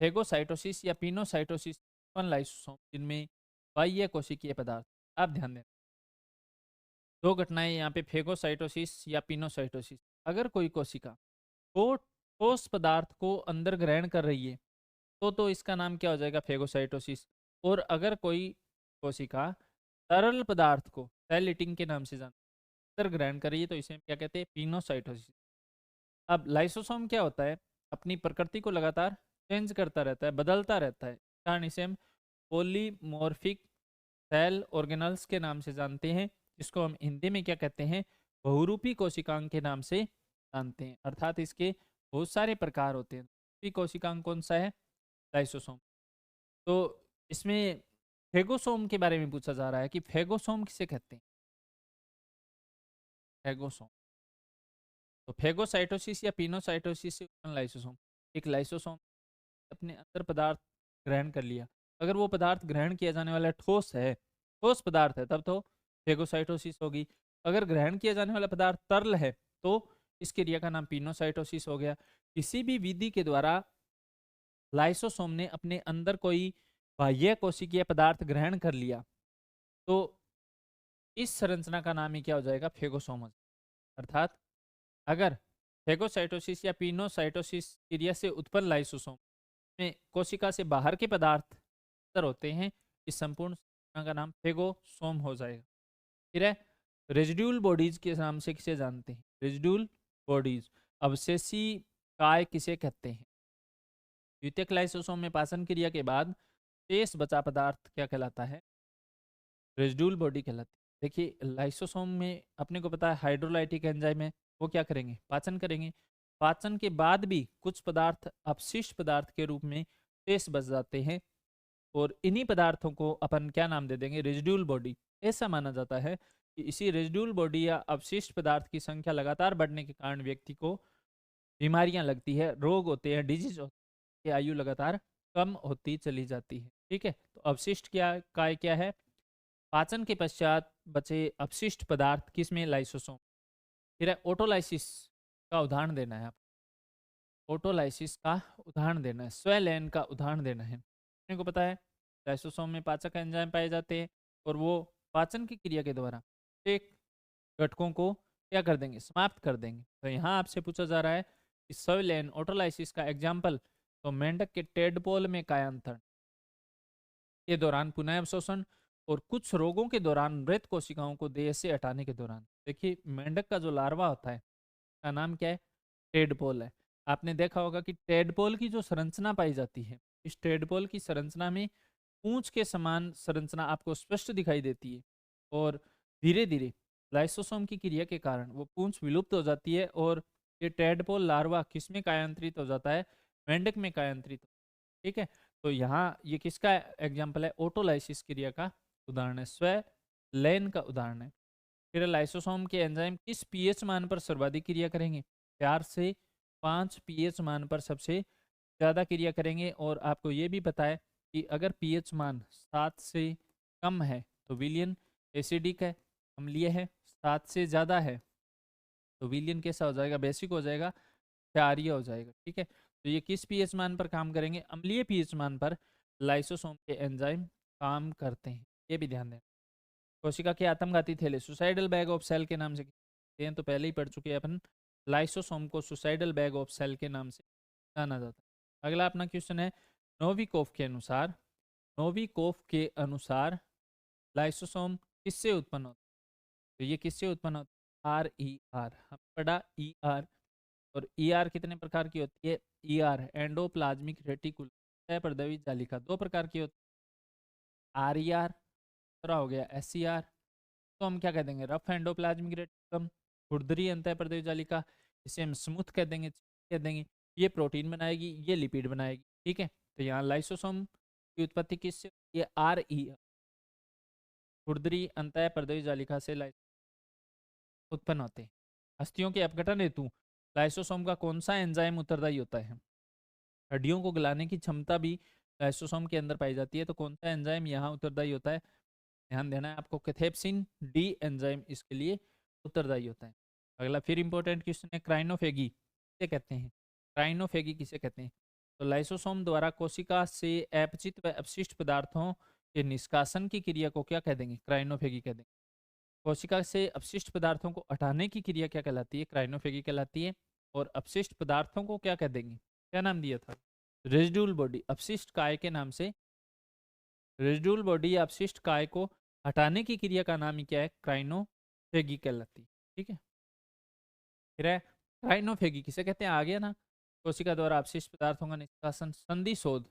फेगोसाइटोसिस या पिनोसाइटोसिस लाइसोसोम जिनमें बाह्य कोशिकीय पदार्थ। आप ध्यान दें, दो घटनाएं यहाँ पे, फेगोसाइटोसिस या पिनोसाइटोसिस। अगर कोई कोशिका वो ठोस पदार्थ को अंदर ग्रहण कर रही है तो इसका नाम क्या हो जाएगा? फेगोसाइटोसिस। और अगर कोई कोशिका तरल पदार्थ को सेल ईटिंग के नाम से अंदर ग्रहण कर रही है तो इसे हम क्या कहते हैं? पिनोसाइटोसिस। अब लाइसोसोम क्या होता है? अपनी प्रकृति को लगातार चेंज करता रहता है, बदलता रहता है, कारण इसे हम पॉलीमॉर्फिक सेल ऑर्गेनल्स के नाम से जानते हैं, जिसको हम हिंदी में क्या कहते हैं, बहुरूपी कोशिकांग के नाम से जानते हैं। अर्थात इसके बहुत सारे प्रकार होते हैं। बहुरूपी कोशिकांग कौन सा है? लाइसोसोम। तो इसमें फेगोसोम के बारे में पूछा जा रहा है कि फेगोसोम किसे कहते हैं? फेगोसोम। तो फेगोसाइटोसिस या पिनोसाइटोसिस से उत्पन्न लाइसोसोम। एक लाइसोसोम अपने अंदर पदार्थ ग्रहण कर लिया, अगर वो पदार्थ ग्रहण किया जाने वाला ठोस है, ठोस पदार्थ है, तब तो फेगोसाइटोसिस होगी। अगर ग्रहण किया जाने वाला पदार्थ तरल है तो इस क्रिया का नाम पिनोसाइटोसिस हो गया। किसी भी विधि के द्वारा लाइसोसोम ने अपने अंदर कोई बाह्य कोशिकीय पदार्थ ग्रहण कर लिया तो इस संरचना का नाम ही क्या हो जाएगा? फेगोसोम हो जाएगा। अर्थात अगर फेगोसाइटोसिस या पिनोसाइटोसिस क्रिया से उत्पन्न लाइसोसोम में कोशिका से बाहर के पदार्थ अंदर होते हैं, इस संपूर्ण संरचना का नाम फेगोसोम हो जाएगा। फिर है रेजिड्यूल बॉडीज के नाम से किसे जानते हैं? रेजिड्यूल बॉडीज, अवशेषी काय किसे कहते हैं? द्वितीयक लाइसोसोम में पाचन क्रिया के बाद शेष बचा पदार्थ क्या कहलाता है? रेजिड्यूल बॉडी कहलाती है। देखिए लाइसोसोम में अपने को पता है हाइड्रोलाइटिक एंजाइम है, वो क्या करेंगे? पाचन करेंगे। पाचन के बाद भी कुछ पदार्थ अपशिष्ट पदार्थ के रूप में शेष बच जाते हैं और इन्हीं पदार्थों को अपन क्या नाम दे देंगे? Residual body. ऐसा माना जाता है कि इसी रेजिड्यूल बॉडी या अपशिष्ट पदार्थ की संख्या लगातार बढ़ने के कारण व्यक्ति को बीमारियां लगती है, रोग होते हैं, डिजीज होते हैं, की आयु लगातार कम होती चली जाती है। ठीक है, तो अवशिष्ट क्या है? पाचन के पश्चात बचे अपशिष्ट पदार्थ किसमें? लाइसोसोम। फिर है ऑटोलाइसिस का उदाहरण देना है आपको। ऑटोलाइसिस का उदाहरण देना है, स्वेलेन का उदाहरण देना है। अपने को पता है लाइसोसोम में पाचक एंजाइम पाए जाते हैं और वो पाचन की क्रिया के द्वारा एक घटकों को क्या कर देंगे? समाप्त कर देंगे। तो यहाँ आपसे पूछा जा रहा है कि स्वेलेन ऑटोलाइसिस का एग्जाम्पल, तो मेंढक के टेडपोल में कायांतरण के दौरान पुनः अवशोषण और कुछ रोगों के दौरान मृत कोशिकाओं को देह से हटाने के दौरान। देखिए मेंढक का जो लार्वा होता है का नाम क्या है? टेडपोल है। आपने देखा होगा कि टेडपोल की जो संरचना पाई जाती है, इस टेडपोल की संरचना में पूंछ के समान संरचना आपको स्पष्ट दिखाई देती है और धीरे धीरे लाइसोसोम की क्रिया के कारण वो पूंछ विलुप्त हो जाती है और ये टेडपोल लार्वा किसमें कायांतरित हो जाता है? मेंढक में कायांतरित। ठीक है, तो यहाँ ये किसका एग्जाम्पल है? ऑटोलाइसिस क्रिया का उदाहरण है, स्वेलेन का उदाहरण है। फिर लाइसोसोम के एंजाइम किस पीएच मान पर सर्वाधिक क्रिया करेंगे? 4 से 5 पीएच मान पर सबसे ज़्यादा क्रिया करेंगे। और आपको ये भी पता है कि अगर पीएच मान 7 से कम है तो विलियन एसिडिक है, अम्लीय है। 7 से ज़्यादा है तो विलियन कैसा हो जाएगा? बेसिक हो जाएगा, क्षारीय हो जाएगा। ठीक है, तो ये किस पीएच मान पर काम करेंगे? अम्लीय पीएच मान पर लाइसोसोम के एंजाइम काम करते हैं, ये भी ध्यान दें। कोशिका के आत्मघाती थैले सुसाइडल बैग ऑफ सेल के नाम से कहते हैं, तो पहले ही पढ़ चुके हैं अपन। लाइसोसोम को सुसाइडल बैग ऑफ सेल के नाम से जाना जाता है। अगला अपना क्वेश्चन है नोविकोफ के अनुसार लाइसोसोम किससे उत्पन्न होता है? तो ये किससे उत्पन्न होता है? आर ई आर, हम पढ़ा ई आर। और ई आर कितने प्रकार की होती है? ई आर एंडोप्लाज्मिक रेटिकुलम प्रदवित जालिका 2 प्रकार की होती है। आर ई आर हो गया एस सी आर, तो हम क्या कह देंगे? रफ एंडोप्लाज्मिक रेटिकुलम, खुरदरी अंतःप्रदेश जालिका, इसे हम स्मूथ कह देंगे, कह देंगे। ये प्रोटीन बनाएगी, ये लिपिड बनाएगी। ठीक है, तो यहाँ लाइसोसोम की उत्पत्ति किससे? ये आर ई खुरदरी अंतःप्रदेश जालिका से उत्पन्न होते हैं। अस्थियों के अपघटन हेतु लाइसोसोम का कौन सा एंजाइम उत्तरदायी होता है? हड्डियों को गलाने की क्षमता भी लाइसोसोम के अंदर पाई जाती है, तो कौन सा एंजाइम यहाँ उत्तरदायी होता है? ध्यान देना है आपको, कैथेप्सिन डी एंजाइम इसके लिए उत्तरदायी होता है। अगला फिर इंपॉर्टेंट क्वेश्चन है, क्राइनोफेगी किसे कहते हैं? क्राइनोफेगी किसे कहते हैं? तो लाइसोसोम द्वारा कोशिका से अपचित व अपशिष्ट पदार्थों के निष्कासन की क्रिया को क्या कह देंगे? क्राइनोफेगी कह देंगे। कोशिका से अपशिष्ट पदार्थों को हटाने की क्रिया क्या कहलाती है? क्राइनोफेगी कहलाती है। और अपशिष्ट पदार्थों को क्या कह देंगे? क्या नाम दिया था? Residual body. अपशिष्ट काय के नाम से रेजिड्यूल बॉडी या अपशिष्ट काय को हटाने की क्रिया का नाम ही क्या है? क्राइनोफेगी कहलाती है। ठीक है, फिर है क्राइनोफेगी किसे कहते हैं? आ गया ना। कोशिका द्वारा अपशिष्ट पदार्थों का निष्कासन संधि शोध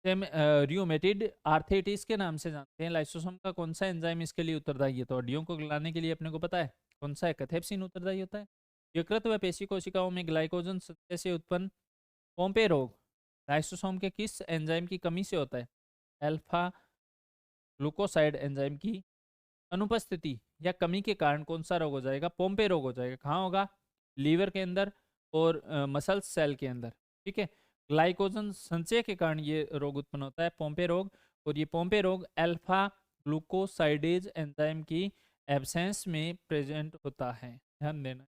रियोमेटिड आर्थेटिस के नाम से जानते हैं। लाइसोसोम का कौन सा एंजाइम इसके लिए उत्तरदायी है? तो हड्डियों को गलाने के लिए अपने को पता है कौन सा है, कैथेप्सिन उत्तरदायी होता है। यकृत व पेशी कोशिकाओं में ग्लाइकोजन सत्य से उत्पन्न पोम्पे रोग लाइसोसोम के किस एंजाइम की कमी से होता है? अल्फा ग्लूकोसाइड एंजाइम की अनुपस्थिति या कमी के कारण कौन सा रोग हो जाएगा? पोम्पे रोग हो जाएगा। कहाँ होगा? लीवर के अंदर और मसल सेल के अंदर। ठीक है, ग्लाइकोजन संचय के कारण ये रोग उत्पन्न होता है, पोम्पे रोग। और ये पोम्पे रोग अल्फा ग्लूकोसाइडेज एंजाइम की एब्सेंस में प्रेजेंट होता है, ध्यान देना।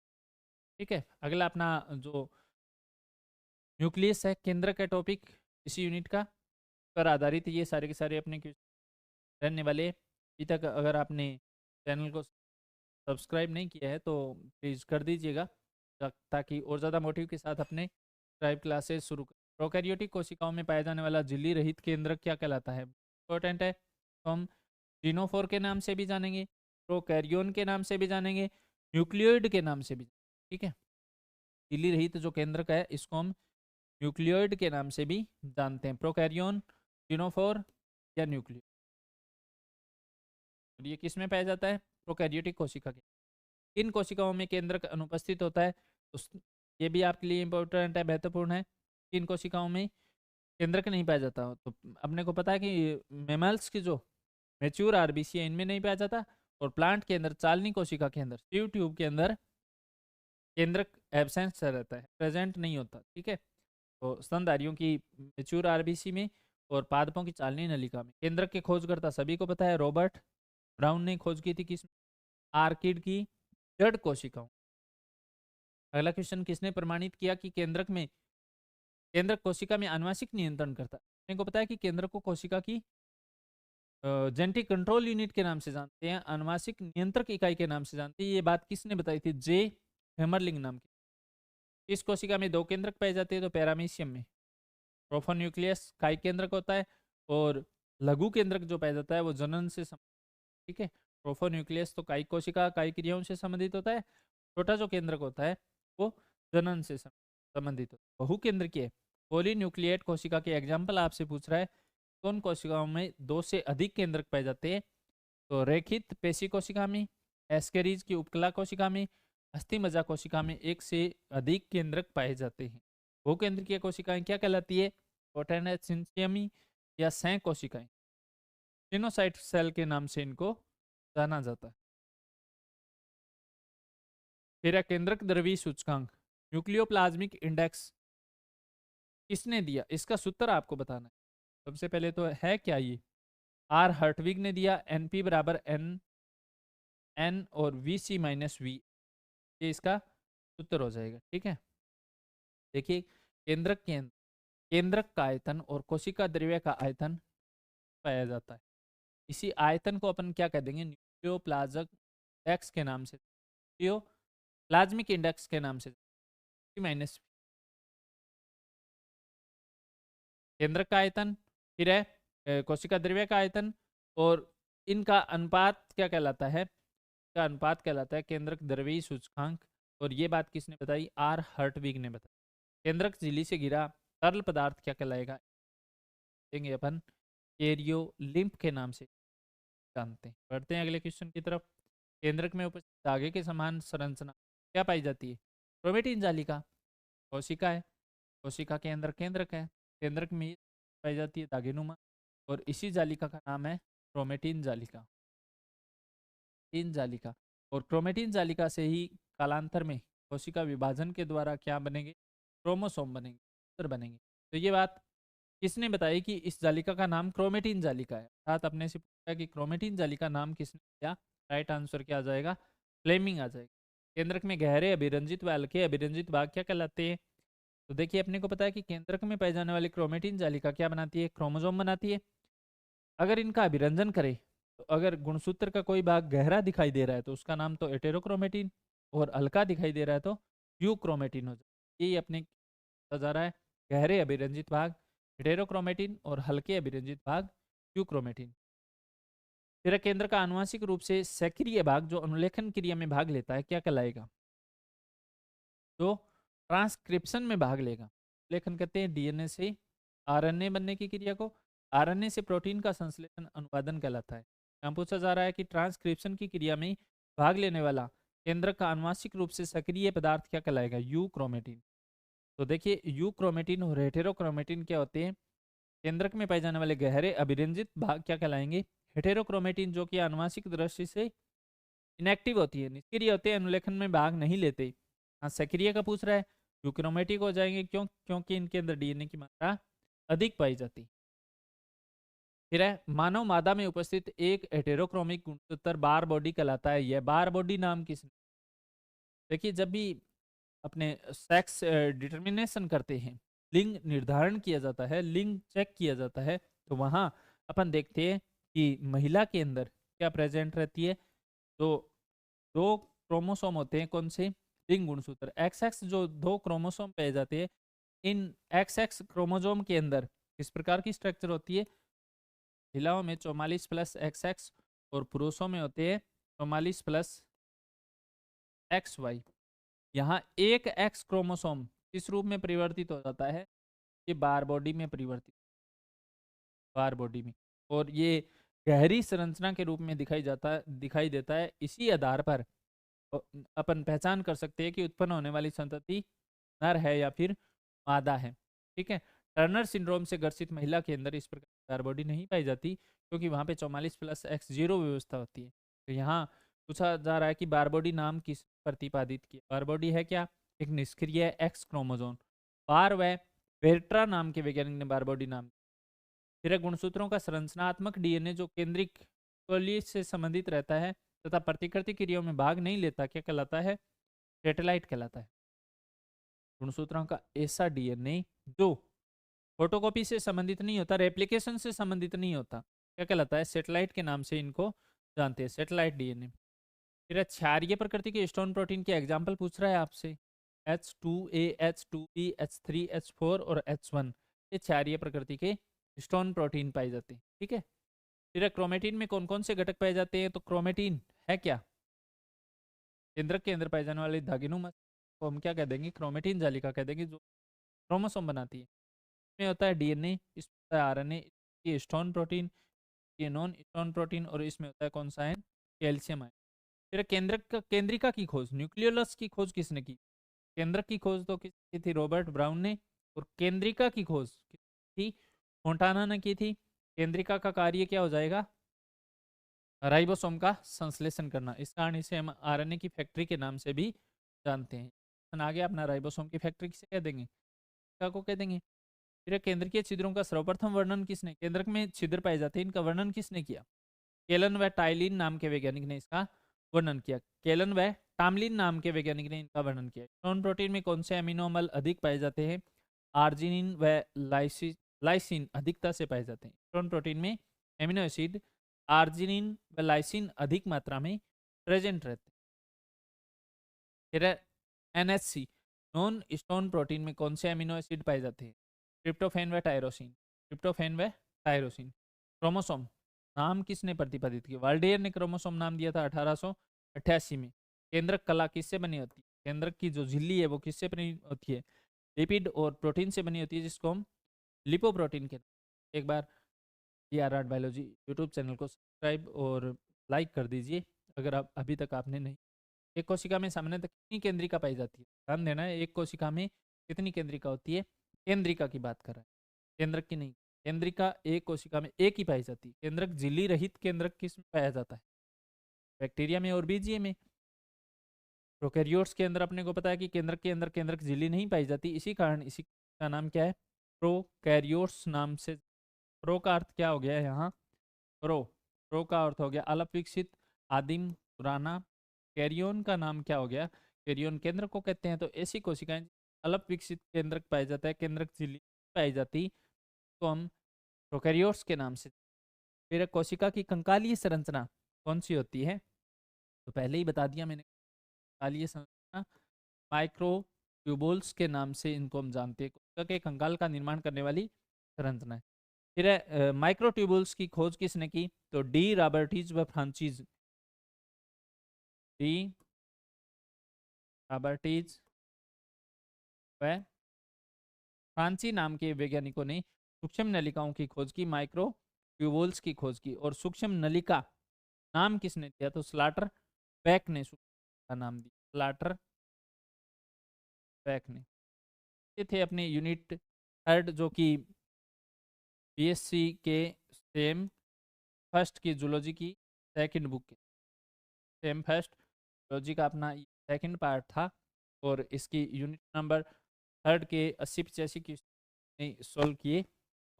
ठीक है, अगला अपना जो न्यूक्लियस है, केंद्र का टॉपिक इसी यूनिट का पर आधारित ये सारे के सारे अपने रहने वाले। अभी तक अगर आपने चैनल को सब्सक्राइब नहीं किया है तो प्लीज़ कर दीजिएगा ताकि और ज़्यादा मोटिव के साथ अपने प्राइव क्लासेस शुरू करें। प्रोकैरियोटिक कोशिकाओं में पाया जाने वाला झिल्ली रहित केंद्रक क्या कहलाता है? इंपॉर्टेंट है, तो हम जीनोफोर के नाम से भी जानेंगे, प्रोकैरियोन के नाम से भी जानेंगे, न्यूक्लियोइड के नाम से भी। ठीक है, झिल्ली रहित जो केंद्रक है इसको हम न्यूक्लियोइड के नाम से भी जानते हैं, प्रोकैरियोन, जीनोफोर या न्यूक्लियोइड। और ये किस में पाया जाता है? प्रोकैरियोटिक कोशिका के। इन कोशिकाओं में केंद्रक अनुपस्थित होता है, उस ये भी आपके लिए इंपॉर्टेंट है, महत्वपूर्ण है। इन कोशिकाओं में केंद्रक नहीं पाया जाता, तो अपने को पता है कि मेमल्स की जो मेच्योर आरबीसी है इनमें नहीं पाया जाता, और प्लांट के अंदर, चालनी कोशिका के अंदर, ट्यूब ट्यूब के अंदर केंद्रक एब्सेंस रहता है, प्रेजेंट नहीं होता। ठीक है, तो स्तनधारियों की मेच्योर आरबीसी में और पादपों की चालनी नलिका में केंद्रक के खोजकर्ता सभी को पता है, रॉबर्ट ब्राउन ने खोज की थी। किस? आर्किड की जड़ कोशिकाओं। अगला क्वेश्चन, किसने प्रमाणित किया कि केंद्रक कोशिका में आनुवांशिक नियंत्रण करता है? आपको को पता है कि केंद्रक को कोशिका की जेनेटिक कंट्रोल यूनिट के नाम से जानते हैं, आनुवांशिक नियंत्रक इकाई के नाम से जानते हैं। ये बात किसने बताई थी? जे हेमरलिंग नाम की। इस कोशिका में दो केंद्रक पाए जाते हैं, तो पैरामीशियम में प्रोफोन्यूक्लियस काई केंद्रक होता है, और लघु केंद्रक जो पाया जाता है वो जनन से ठीक है, प्रोफोन्यूक्लियस तो काई कोशिका काई क्रियाओं से संबंधित होता है, छोटा जो केंद्रक होता है वो जनन से संबंधित होता है। बहु केंद्रकीय पॉलीन्यूक्लिएट कोशिका के एग्जाम्पल आपसे पूछ रहा है, कौन कोशिकाओं में दो से अधिक केंद्रक पाए जाते हैं? तो रेखित पेशी कोशिका में, एस्केरीज की उपकला कोशिका में, अस्थि मज्जा कोशिका में एक से अधिक केंद्रक पाए जाते हैं। बहुकेंद्रकीय कोशिकाएं क्या कहलाती है? पोटेनेसियमी या सह कोशिकाएं, सिनोसाइट सेल के नाम से इनको जाना जाता है। फिर केंद्रक द्रव्य सूचकांक न्यूक्लियोप्लाज्मिक इंडेक्स किसने दिया? इसका सूत्र आपको बताना है। सबसे पहले तो है क्या ये? आर हर्टविग ने दिया, एनपी बराबर एन और वी सी माइनस वी, ये इसका सूत्र हो जाएगा। ठीक है, देखिए केंद्रक का आयतन और कोशिका द्रव्य का आयतन पाया जाता है। इसी आयतन को अपन क्या कह देंगे? न्यूक्लियोप्लाज्मिक इंडेक्स के नाम से, न्यूक्लियोप्लाज्मिक इंडेक्स के नाम से माइनस केंद्रक का आयतन, फिर है कोशिका द्रव्य का आयतन, और इनका अनुपात क्या कहलाता है? का अनुपात कहलाता है केंद्रक द्रव्यीय सूचकांक। और ये बात किसने बताई? आर हर्टविग ने बताई। केंद्रक झिल्ली से गिरा तरल पदार्थ क्या कहलाएगा? देंगे अपन एरियोलिम्फ के नाम से जानते हैं। बढ़ते हैं अगले क्वेश्चन की तरफ। केंद्रक में उपस्थित धागे के समान संरचना क्या पाई जाती है? क्रोमेटिन जालिका कोशिका है, कोशिका के अंदर केंद्रक है, केंद्रक में पाई जाती है धागेनुमा, और इसी जालिका का नाम है क्रोमेटिन जालिका। इन जालिका और क्रोमेटिन जालिका से ही कालांतर में कोशिका विभाजन के द्वारा क्या बनेंगे? क्रोमोसोम बनेंगे, सूत्र बनेंगे। तो ये बात किसने बताई कि इस जालिका का नाम क्रोमेटिन जालिका है? अर्थात अपने से पूछा कि क्रोमेटिन जालिका नाम किसने दिया? राइट आंसर क्या आ जाएगा? फ्लेमिंग आ जाएगा। केंद्रक में गहरे अभिरंजित व हल्के अभिरंजित भाग क्या कहलाते हैं? तो देखिए अपने को पता है कि केंद्रक में पाई जाने वाली क्रोमेटिन जालिका क्या बनाती है? क्रोमोसोम बनाती है। अगर इनका अभिरंजन करें तो अगर गुणसूत्र का कोई भाग गहरा दिखाई दे रहा है तो उसका नाम तो हेटेरोक्रोमेटिन, और हल्का दिखाई दे रहा है तो यूक्रोमेटिन हो जाए। यही अपने जा रहा है, गहरे अभिरंजित भाग हेटेरोक्रोमेटिन और हल्के अभिरंजित भाग यूक्रोमेटिन। फिर केंद्र का आनुवांशिक रूप से सक्रिय भाग जो अनुलेखन क्रिया में भाग लेता है क्या कहलाएगा? तो ट्रांसक्रिप्शन में भाग लेगा। लेखन कहते हैं डीएनए से आरएनए बनने की क्रिया को। आरएनए से प्रोटीन का संश्लेषण अनुवादन कहलाता है। यहाँ पूछा जा रहा है कि ट्रांसक्रिप्शन की क्रिया में भाग लेने वाला केंद्रक का आनुवांशिक रूप से सक्रिय पदार्थ क्या कहलाएगा? You chromatin. तो देखिए यू क्रोमेटिन और हेटेरोक्रोमेटिन क्या होते हैं? केंद्रक में पाए जाने वाले गहरे अभिरंजित भाग क्या कहलाएंगे? हेटेरोक्रोमेटिन, जो कि आनुवांशिक दृष्टि से इनएक्टिव होती है, निष्क्रिय होते हैं, अनुलेखन में भाग नहीं लेते। हाँ, सक्रिय का पूछ रहा है, यूक्रोमेटिक हो जाएंगे। क्यों? क्योंकि इनके अंदर डीएनए की मात्रा अधिक पाई जाती। फिर है मानव मादा में उपस्थित एक हेटेरोक्रोमिक गुणसूत्र बार बॉडी कहलाता है। यह बार बॉडी नाम किस? देखिए जब भी अपने सेक्स डिटर्मिनेशन करते हैं, लिंग निर्धारण किया जाता है, लिंग चेक किया जाता है, तो वहां अपन देखते हैं कि महिला के अंदर क्या प्रेजेंट रहती है? तो दो क्रोमोसोम होते हैं। कौन से? लिंग गुणसूत्र एक्स एक्स, जो दो क्रोमोसोम पाए जाते हैं। इन एक्स एक्स क्रोमोसोम के अंदर किस प्रकार की स्ट्रक्चर होती है? महिलाओं में 44 प्लस एक्स एक्स और पुरुषों में होते हैं 44 प्लस एक्स वाई। यहाँ एक एक्स क्रोमोसोम किस रूप में परिवर्तित हो जाता है? ये बार बॉडी में परिवर्तित, बार बॉडी में। और ये गहरी संरचना के रूप में दिखाई देता है। इसी आधार पर अपन पहचान कर सकते हैं कि उत्पन्न होने वाली संतति नर है या फिर मादा है। ठीक है। टर्नर सिंड्रोम से ग्रसित महिला के अंदर इस प्रकार बार बॉडी नहीं पाई जाती, क्योंकि वहां पे 44 प्लस एक्स जीरो व्यवस्था होती है। तो यहाँ पूछा जा रहा है कि बार बॉडी नाम किस प्रतिपादित किया? बार बॉडी है क्या? एक निष्क्रिय एक्स क्रोमोजोम। बार व वेर्ट्रा नाम के वैज्ञानिक ने बार बॉडी नाम। फिर गुणसूत्रों का संरचनात्मक डीएनए जो केंद्रिक से संबंधित रहता है तथा प्रतिकृति क्रियाओं में भाग नहीं लेता, क्या कहलाता है? सेटेलाइट कहलाता है। गुणसूत्रों का ऐसा डीएनए जो फोटोकॉपी से संबंधित नहीं होता, रेप्लिकेशन से संबंधित नहीं होता, क्या कहलाता है? सेटेलाइट के नाम से इनको जानते हैं, सेटेलाइट डीएनए। फिर क्षारीय प्रकृति के स्टोन प्रोटीन के एग्जाम्पल पूछ रहा है आपसे। H2A, H2B, H3, H4 और H1, ये क्षारीय प्रकृति के स्टोन प्रोटीन पाए जाते हैं। ठीक है। फिर क्रोमेटिन में कौन कौन से घटक पाए जाते हैं? तो क्रोमेटिन है क्या? केंद्रक के अंदर पाए जाने वाले धागिनुमा को हम क्या कह देंगे? क्रोमेटिन जालिका कह देंगे, जो क्रोमोसोम बनाती है। इसमें होता है डीएनए, इसमें होता है आरएनए, ये स्टोन प्रोटीन, ये नॉन स्टोन प्रोटीन, और इसमें होता है कौन सा है? कैल्शियम है। फिर केंद्रिका की खोज, न्यूक्लियोलस की खोज किसने की? केंद्रक की खोज तो किसकी थी? रॉबर्ट ब्राउन ने। और केंद्रिका की खोज थी फोंटाना ने की थी। केंद्रिका का कार्य क्या हो जाएगा? राइबोसोम का संश्लेषण करना। इस कारण इसे हम आरएनए की फैक्ट्री के नाम से भी जानते हैं। आगे अपना राइबोसोम की फैक्ट्री किसे कह देंगे? क्या को कह देंगे? फिर केंद्रकीय छिद्रों का सर्वप्रथम वर्णन किसने? केंद्रक में छिद्र पाए जाते हैं, इनका वर्णन किसने किया? केलन व टाइलिन नाम के वैज्ञानिक ने इसका वर्णन किया। केलन व टामलिन नाम के वैज्ञानिक ने इनका वर्णन किया। स्टोन प्रोटीन में कौन से अमीनो अम्ल अधिक पाए जाते हैं? आर्जिनिन व लाइसिन अधिकता से पाए जाते हैं। स्टोन प्रोटीन में एमिनो एसिड आर्जिनिन व लाइसिन अधिक मात्रा में प्रेजेंट रहते हैं। फिर एनएचसी, नॉन स्टोन प्रोटीन में कौन से अमीनो एसिड पाए जाते हैं? ट्रिप्टोफैन व टायरोसिन। ट्रिप्टोफैन व टायरोसिन। क्रोमोसोम नाम किसने प्रतिपादित किया? वाल्डेयर ने क्रोमोसोम नाम दिया था 1888 में। केंद्रक कला किससे बनी होती है? केंद्रक की जो झिल्ली है वो किससे बनी होती है? लिपिड और प्रोटीन से बनी होती है, जिसको हम लिपोप्रोटीन कहते हैं। एक बार DRR बायोलॉजी यूट्यूब चैनल को सब्सक्राइब और लाइक कर दीजिए अगर आप अभी तक आपने नहीं। एक कोशिका में सामान्यतः कितनी केंद्रिका पाई जाती है? ध्यान देना है, एक कोशिका में कितनी केंद्रिका होती है? केंद्रिका की बात कर रहे हैं, केंद्रक की नहीं। केंद्रिका एक कोशिका में एक ही पाई जाती है। केंद्रक झिल्ली रहित केंद्रक किस में पाया जाता है? बैक्टीरिया में और बीजीए में। प्रोकैरियोट्स के अंदर अपने को पता है कि केंद्रक के अंदर केंद्रक झिल्ली नहीं पाई जाती, इसी कारण इसी का नाम क्या है? प्रोकैरियोट्स नाम से। प्रो का अर्थ क्या हो गया है यहाँ? प्रो का अर्थ हो गया अल्प विकसित, आदिम, पुराना। कैरियोन का नाम क्या हो गया? कैरियोन केंद्र को कहते हैं। तो ऐसी कोशिकाएं अल्प विकसित केंद्रक पाया जाता है, केंद्रक झिल्ली पाई जाती, तो हम प्रोकैरियोट्स के नाम से। फिर कोशिका की कंकालीय संरचना कौन सी होती है? तो पहले ही बता दिया मैंने, कंकालीय संरचना माइक्रोट्यूबुल्स के नाम से इनको हम जानते हैं। कोशिका के कंकाल का निर्माण करने वाली संरचना है। फिर माइक्रोट्यूबुल्स की खोज किसने की? तो डी रॉबर्टीज व फ्रांचीज। डी रॉबर्टीज वह फ्रांसी नाम के वैज्ञानिकों ने सूक्ष्म नलिकाओं की खोज की, माइक्रो ट्यूबुल्स की खोज की। और सूक्ष्म नलिका नाम किसने दिया? तो स्लाटर बैक ने का नाम दिया, स्लाटर बैक ने। ये थे अपने यूनिट थर्ड जो कि बीएससी के सेम फर्स्ट की जूलॉजी की सेकंड बुक की, सेम फर्स्ट जूलॉजी का अपना सेकंड पार्ट था। और इसकी यूनिट नंबर थर्ड के 80-85 क्वेश्चन सॉल्व किए।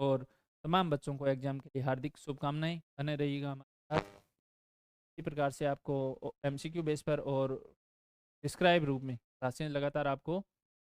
और तमाम बच्चों को एग्जाम के लिए हार्दिक शुभकामनाएं। बने रहिएगा हमारे साथ। इसी प्रकार से आपको एमसीक्यू बेस पर और डिस्क्राइब रूप में क्लासें लगातार आपको